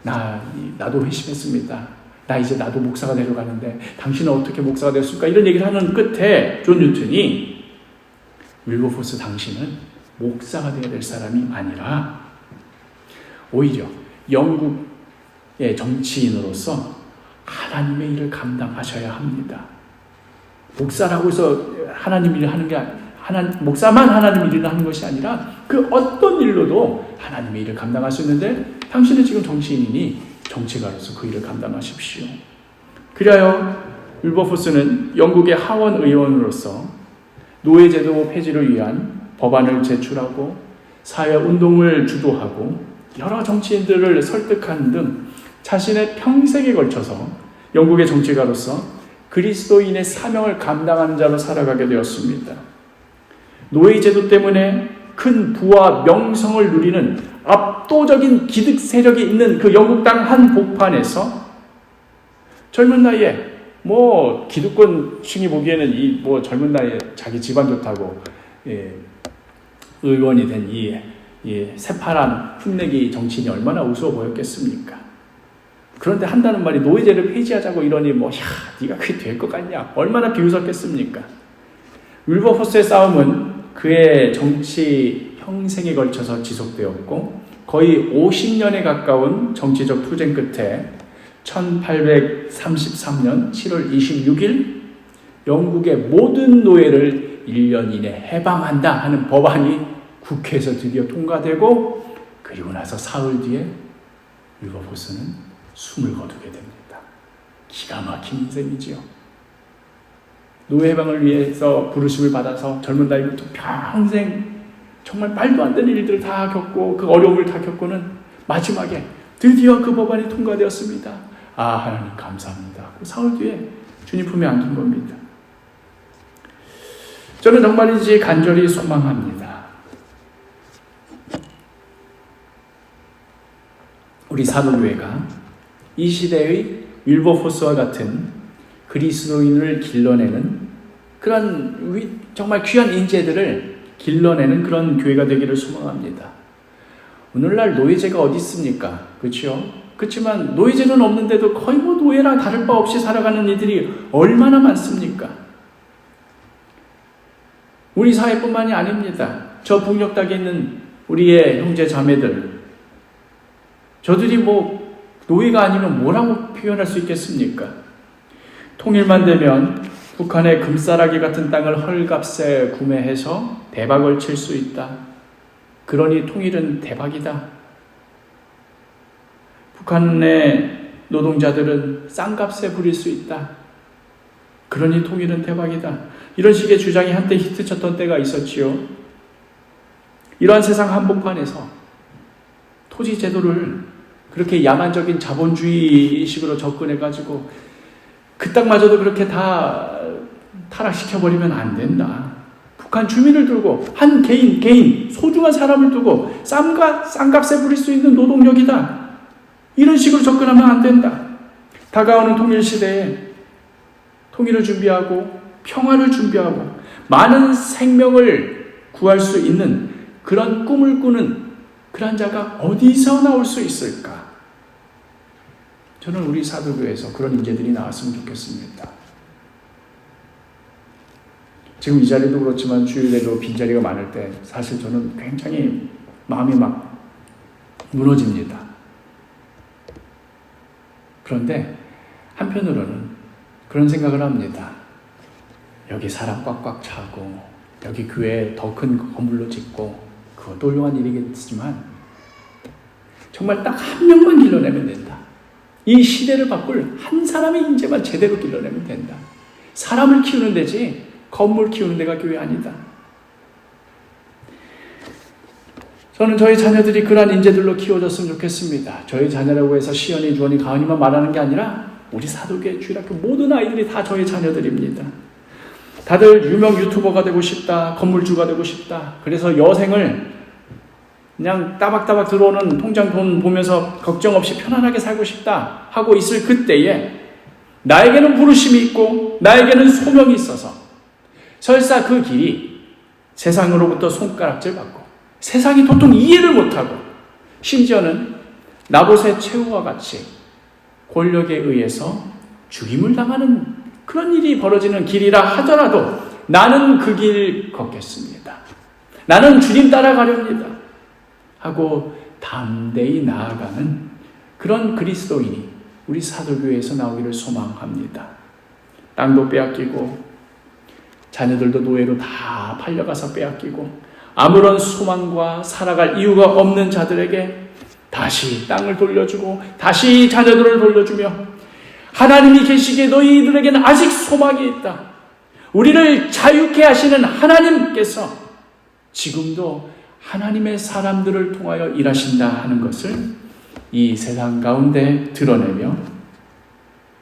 나도 회심했습니다. 나도 목사가 되려 가는데 당신은 어떻게 목사가 되었을까? 이런 얘기를 하는 끝에 존 뉴턴이, 윌버포스, 당신은 목사가 되어야 될 사람이 아니라 오히려 영국의 정치인으로서 하나님의 일을 감당하셔야 합니다. 목사라고 해서 하나님 일을 하는 게 목사만 하나님 일을 하는 것이 아니라 그 어떤 일로도 하나님의 일을 감당할 수 있는데, 당신은 지금 정치인이니 정치가로서 그 일을 감당하십시오. 그리하여 윌버포스는 영국의 하원 의원으로서 노예제도 폐지를 위한 법안을 제출하고 사회운동을 주도하고 여러 정치인들을 설득한 등 자신의 평생에 걸쳐서 영국의 정치가로서 그리스도인의 사명을 감당하는 자로 살아가게 되었습니다. 노예제도 때문에 큰 부와 명성을 누리는 압도적인 기득 세력이 있는 그 영국 땅 한복판에서 젊은 나이에 기득권층이 보기에는 젊은 나이에 자기 집안 좋다고 의원이 된 이 새파란 풋내기 정치인이 얼마나 우스워 보였겠습니까? 그런데 한다는 말이 노예제를 폐지하자고 이러니 네가 그게 될 것 같냐? 얼마나 비웃었겠습니까? 윌버포스의 싸움은 그의 정치 평생에 걸쳐서 지속되었고 거의 50년에 가까운 정치적 투쟁 끝에 1833년 7월 26일 영국의 모든 노예를 1년 이내 해방한다 하는 법안이 국회에서 드디어 통과되고, 그리고 나서 사흘 뒤에 윌버포스는 숨을 거두게 됩니다. 기가 막힌 인생이지요. 노예 해방을 위해서 부르심을 받아서 젊은 나이부터 평생 정말 말도 안 되는 일들을 다 겪고 그 어려움을 다 겪고는 마지막에 드디어 그 법안이 통과되었습니다. 아, 하나님 감사합니다. 그 사흘 뒤에 주님 품에 안긴 겁니다. 저는 정말이지 간절히 소망합니다. 우리 사도교회가 이 시대의 윌버포스와 같은 그리스도인을 길러내는 그런 정말 귀한 인재들을 길러내는 그런 교회가 되기를 소망합니다. 오늘날 노예제가 어디 있습니까? 그렇죠? 그렇지만 노예제는 없는데도 거의 노예랑 다를 바 없이 살아가는 이들이 얼마나 많습니까? 우리 사회뿐만이 아닙니다. 저 북녘닥에 있는 우리의 형제 자매들, 저들이 노예가 아니면 뭐라고 표현할 수 있겠습니까? 통일만 되면 북한의 금싸라기 같은 땅을 헐값에 구매해서 대박을 칠 수 있다. 그러니 통일은 대박이다. 북한의 노동자들은 싼값에 부릴 수 있다. 그러니 통일은 대박이다. 이런 식의 주장이 한때 히트쳤던 때가 있었지요. 이러한 세상 한복판에서 토지 제도를 그렇게 야만적인 자본주의식으로 접근해가지고 그 땅마저도 그렇게 다 타락시켜버리면 안 된다. 북한 주민을 두고 한 개인 소중한 사람을 두고 싼값에 부릴 수 있는 노동력이다. 이런 식으로 접근하면 안 된다. 다가오는 통일시대에 통일을 준비하고 평화를 준비하고 많은 생명을 구할 수 있는 그런 꿈을 꾸는 그런 자가 어디서 나올 수 있을까? 저는 우리 사도교회에서 그런 인재들이 나왔으면 좋겠습니다. 지금 이 자리도 그렇지만 주일에도 빈자리가 많을 때 사실 저는 굉장히 마음이 막 무너집니다. 그런데 한편으로는 그런 생각을 합니다. 여기 사람 꽉꽉 차고 여기 교회 더 큰 건물로 짓고 그것도 훌륭한 일이겠지만 정말 딱 한 명만 길러내면 된다. 이 시대를 바꿀 한 사람의 인재만 제대로 길러내면 된다. 사람을 키우는 데지 건물 키우는 데가 교회 아니다. 저는 저희 자녀들이 그러한 인재들로 키워졌으면 좋겠습니다. 저희 자녀라고 해서 시연이, 주원이, 가은이만 말하는 게 아니라 우리 사도교회 주일학교 모든 아이들이 다 저희 자녀들입니다. 다들 유명 유튜버가 되고 싶다, 건물주가 되고 싶다. 그래서 여생을 그냥 따박따박 들어오는 통장 돈 보면서 걱정 없이 편안하게 살고 싶다 하고 있을 그때에 나에게는 부르심이 있고 나에게는 소명이 있어서 설사 그 길이 세상으로부터 손가락질 받고 세상이 도통 이해를 못하고 심지어는 나봇의 최후와 같이 권력에 의해서 죽임을 당하는 그런 일이 벌어지는 길이라 하더라도 나는 그 길 걷겠습니다. 나는 주님 따라가렵니다. 하고 담대히 나아가는 그런 그리스도인이 우리 사도교회에서 나오기를 소망합니다. 땅도 빼앗기고 자녀들도 노예로 다 팔려가서 빼앗기고 아무런 소망과 살아갈 이유가 없는 자들에게 다시 땅을 돌려주고 다시 자녀들을 돌려주며 하나님이 계시기에 너희들에게는 아직 소망이 있다. 우리를 자유케 하시는 하나님께서 지금도 하나님의 사람들을 통하여 일하신다 하는 것을 이 세상 가운데 드러내며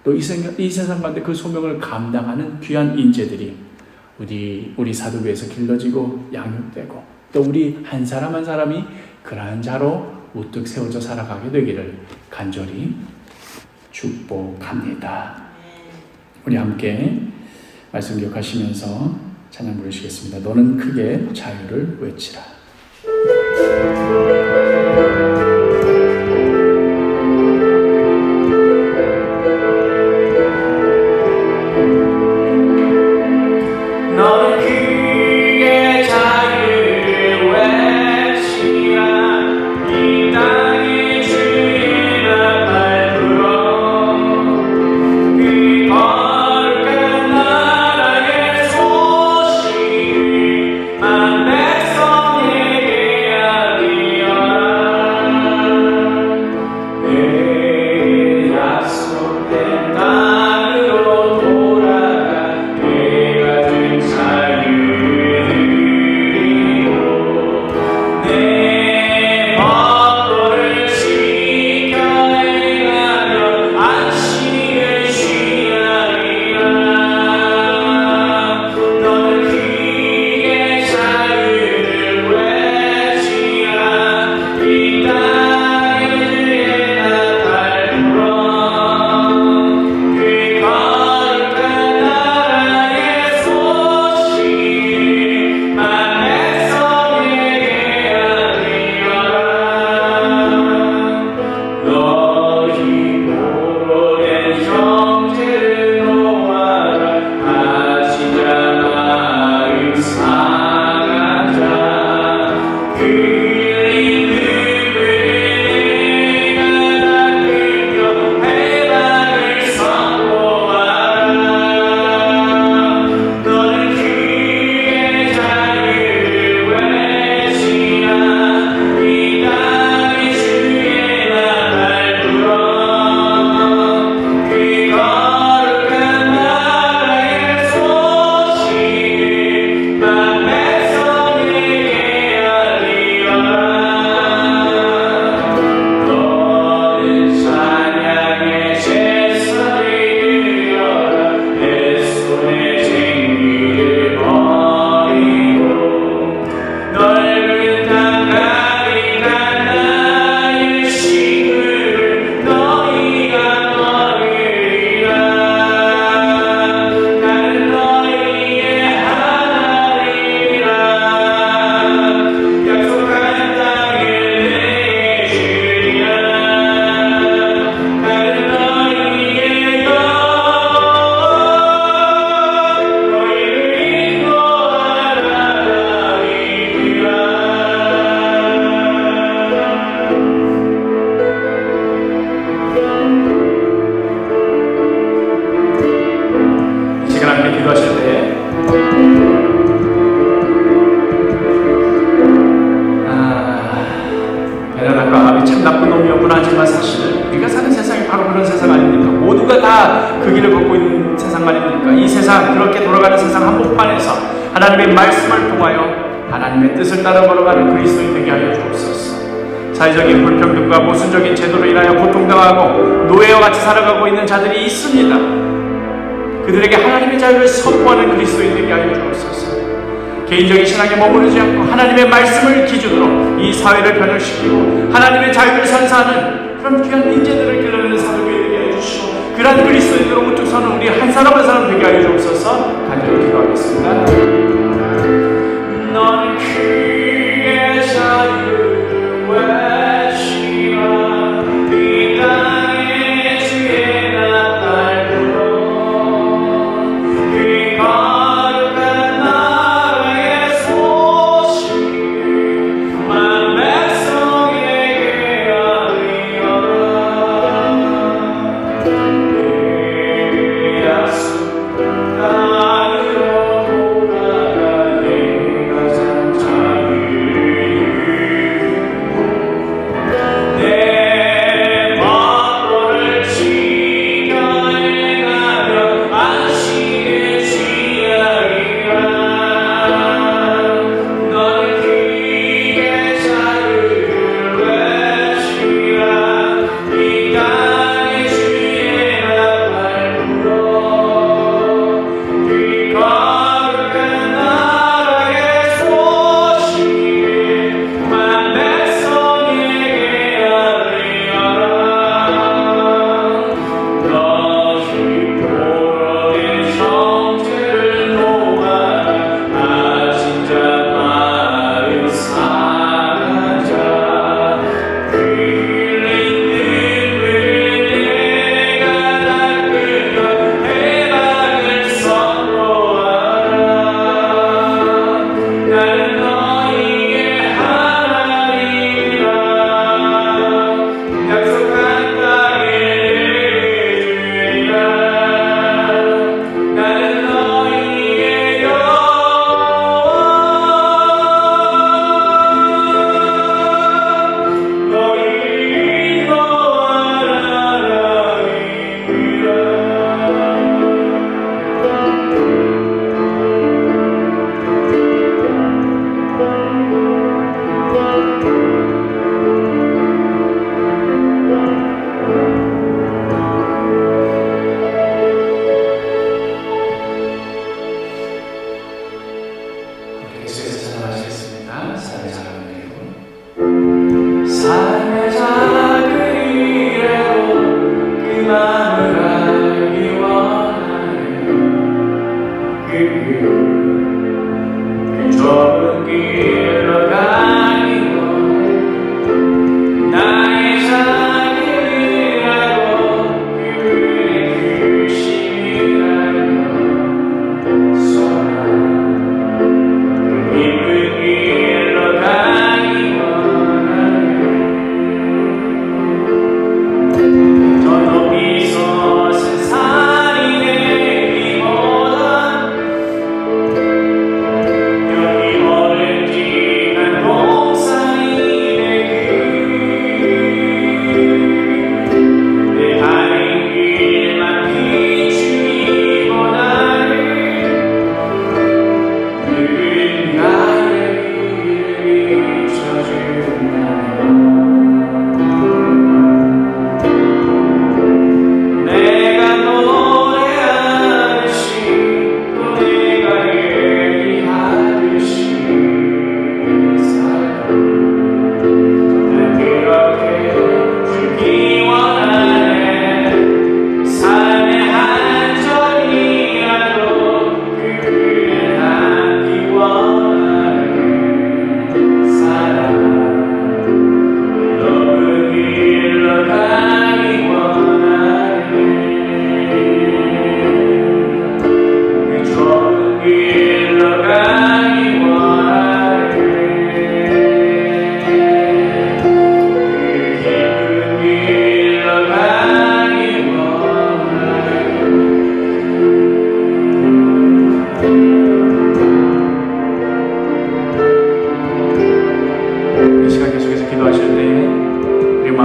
또 이 세상 가운데 그 소명을 감당하는 귀한 인재들이 우리 사도교회에서 길러지고 양육되고 또 우리 한 사람 한 사람이 그러한 자로 우뚝 세워져 살아가게 되기를 간절히 축복합니다. 우리 함께 말씀 기억하시면서 찬양 부르시겠습니다. 너는 크게 자유를 외치라. 백성에게 베드로나 아합이 참 나쁜 놈이었구나 하지만 사실은 우리가 사는 세상이 바로 그런 세상 아닙니까? 모두가 다 그 길을 걷고 있는 세상 아닙니까? 이 세상, 그렇게 돌아가는 세상 한복판에서 하나님의 말씀을 통하여 하나님의 뜻을 따라 걸어가는 그리스도인 되게 하여 주옵소서. 사회적인 불평등과 모순적인 제도로 인하여 고통당하고 노예와 같이 살아가고 있는 자들이 있습니다. 그들에게 하나님의 자유를 선포하는 그리스도인 되게 하여 주옵소서. 개인적인 신앙에 머무르지 않고 하나님의 말씀을 기준으로 이 사회를 변혁시키고 하나님의 자유를 선사하는 그런 귀한 인재들을 길러내는 사도교회 되게 하여 주시고, 그러한 그리스도인으로 우뚝 서는 우리 한 사람 한 사람 되게 하여 주옵소서. 간절히 기도하겠습니다. 너는 그의 자유를 외치라. 이 땅에 주의 나팔 불어. 그 거룩한 나라의 소식 만 백성에게 알리어라. 내 약속 땅으로 돌아가 내 가장 자유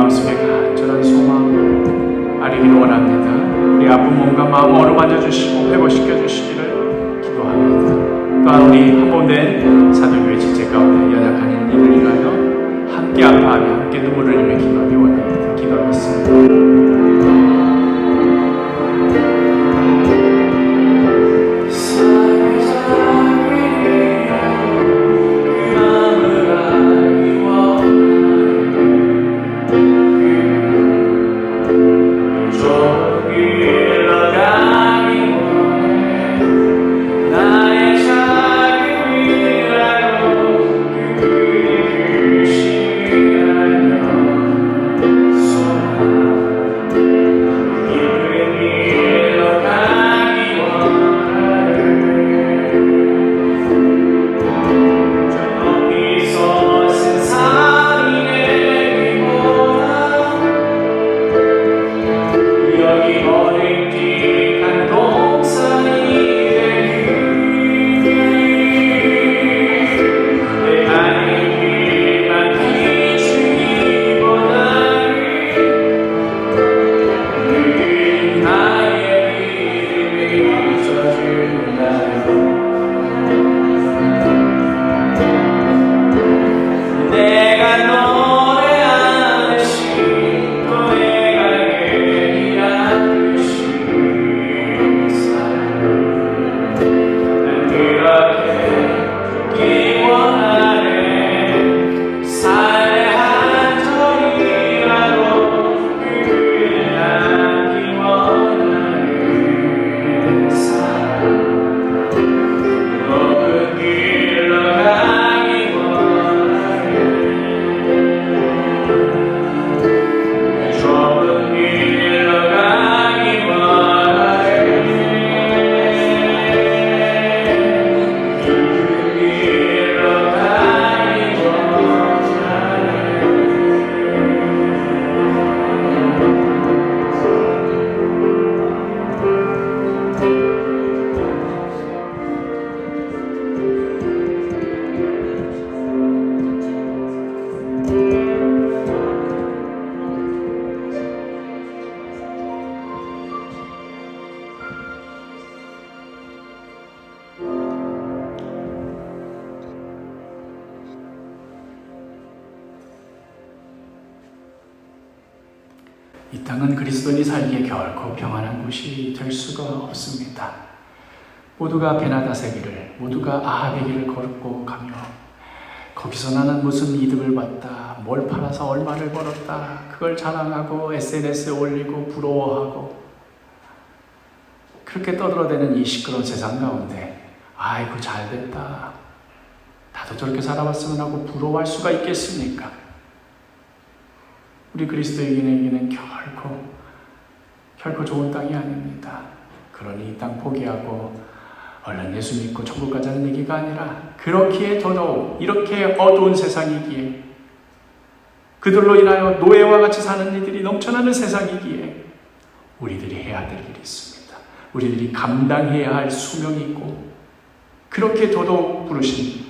마음속에 간절한 소망 아리기를 원합니다. 우리 아픈 몸과 마음 어루만져 주시고 회복시켜 주시기를 기도합니다. 또한 우리 한몸된 사도교회 지체 가운데 연약한 이들을 위하여 함께 아파하며 함께 눈물을 흘리며 기도하기 원합니다. 기도하겠습니다. 이 땅은 그리스도인이 살기에 결코 평안한 곳이 될 수가 없습니다. 모두가 베나다세기를, 모두가 아합의 길을 걸고 가며 거기서 나는 무슨 이득을 봤다, 뭘 팔아서 얼마를 벌었다, 그걸 자랑하고 SNS에 올리고 부러워하고 그렇게 떠들어대는 이 시끄러운 세상 가운데 아이고 잘됐다, 나도 저렇게 살아봤으면 하고 부러워할 수가 있겠습니까? 우리 그리스도인에게는 결코 좋은 땅이 아닙니다. 그러니 이 땅 포기하고 얼른 예수 믿고 천국 가자는 얘기가 아니라 그렇기에 더더욱 이렇게 어두운 세상이기에 그들로 인하여 노예와 같이 사는 이들이 넘쳐나는 세상이기에 우리들이 해야 될 일이 있습니다. 우리들이 감당해야 할 수명이 있고 그렇게 더더욱 부르신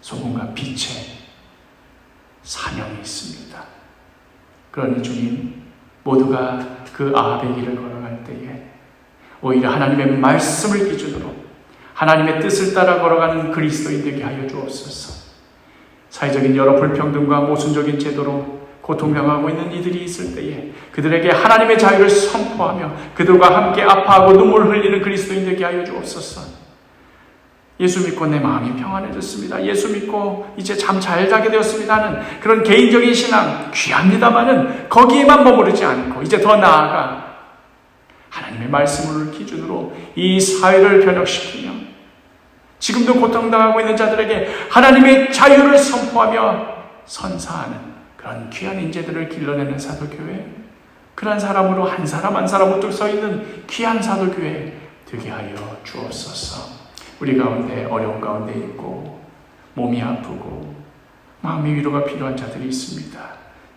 소금과 빛의 사명이 있습니다. 그러니 주님, 모두가 그 아합의 길을 걸어갈 때에 오히려 하나님의 말씀을 기준으로 하나님의 뜻을 따라 걸어가는 그리스도인 되게 하여 주옵소서. 사회적인 여러 불평등과 모순적인 제도로 고통당하고 있는 이들이 있을 때에 그들에게 하나님의 자유를 선포하며 그들과 함께 아파하고 눈물을 흘리는 그리스도인 되게 하여 주옵소서. 예수 믿고 내 마음이 평안해졌습니다. 예수 믿고 이제 잠 잘 자게 되었습니다 하는 그런 개인적인 신앙 귀합니다마는 거기에만 머무르지 않고 이제 더 나아가 하나님의 말씀을 기준으로 이 사회를 변혁시키며 지금도 고통당하고 있는 자들에게 하나님의 자유를 선포하며 선사하는 그런 귀한 인재들을 길러내는 사도교회, 그런 사람으로 한 사람 한 사람 우뚝 서 있는 귀한 사도교회 되게 하여 주옵소서. 우리 가운데 어려운 가운데 있고 몸이 아프고 마음의 위로가 필요한 자들이 있습니다.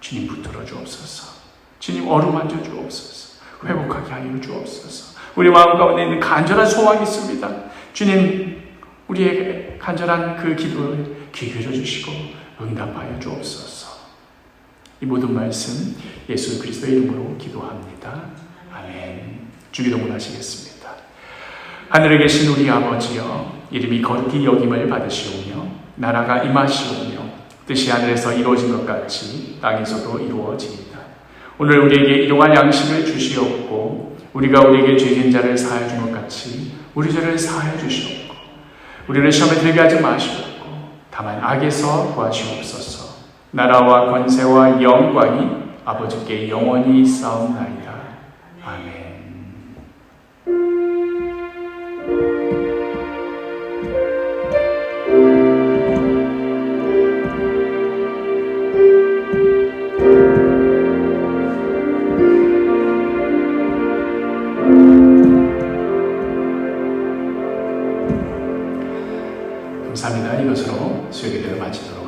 주님 붙들어 주옵소서. 주님 어루만져 주옵소서. 회복하게 하여 주옵소서. 우리 마음 가운데 있는 간절한 소망이 있습니다. 주님 우리의 간절한 그 기도를 귀 기울여 주시고 응답하여 주옵소서. 이 모든 말씀 예수 그리스도의 이름으로 기도합니다. 아멘. 주기도문 하시겠습니다. 하늘에 계신 우리 아버지여, 이름이 거룩히 여김을 받으시오며 나라가 임하시오며 뜻이 하늘에서 이루어진 것 같이 땅에서도 이루어지이다. 오늘 우리에게 일용할 양식을 주시옵고 우리가 우리에게 죄진 자를 사하여 준 것 같이 우리 죄를 사하여 주시옵고 우리를 시험에 들게 하지 마시옵고 다만 악에서 구하시옵소서. 나라와 권세와 영광이 아버지께 영원히 있사옵나이다. 아멘. 감사합니다. 이것으로 수요예배를 마치도록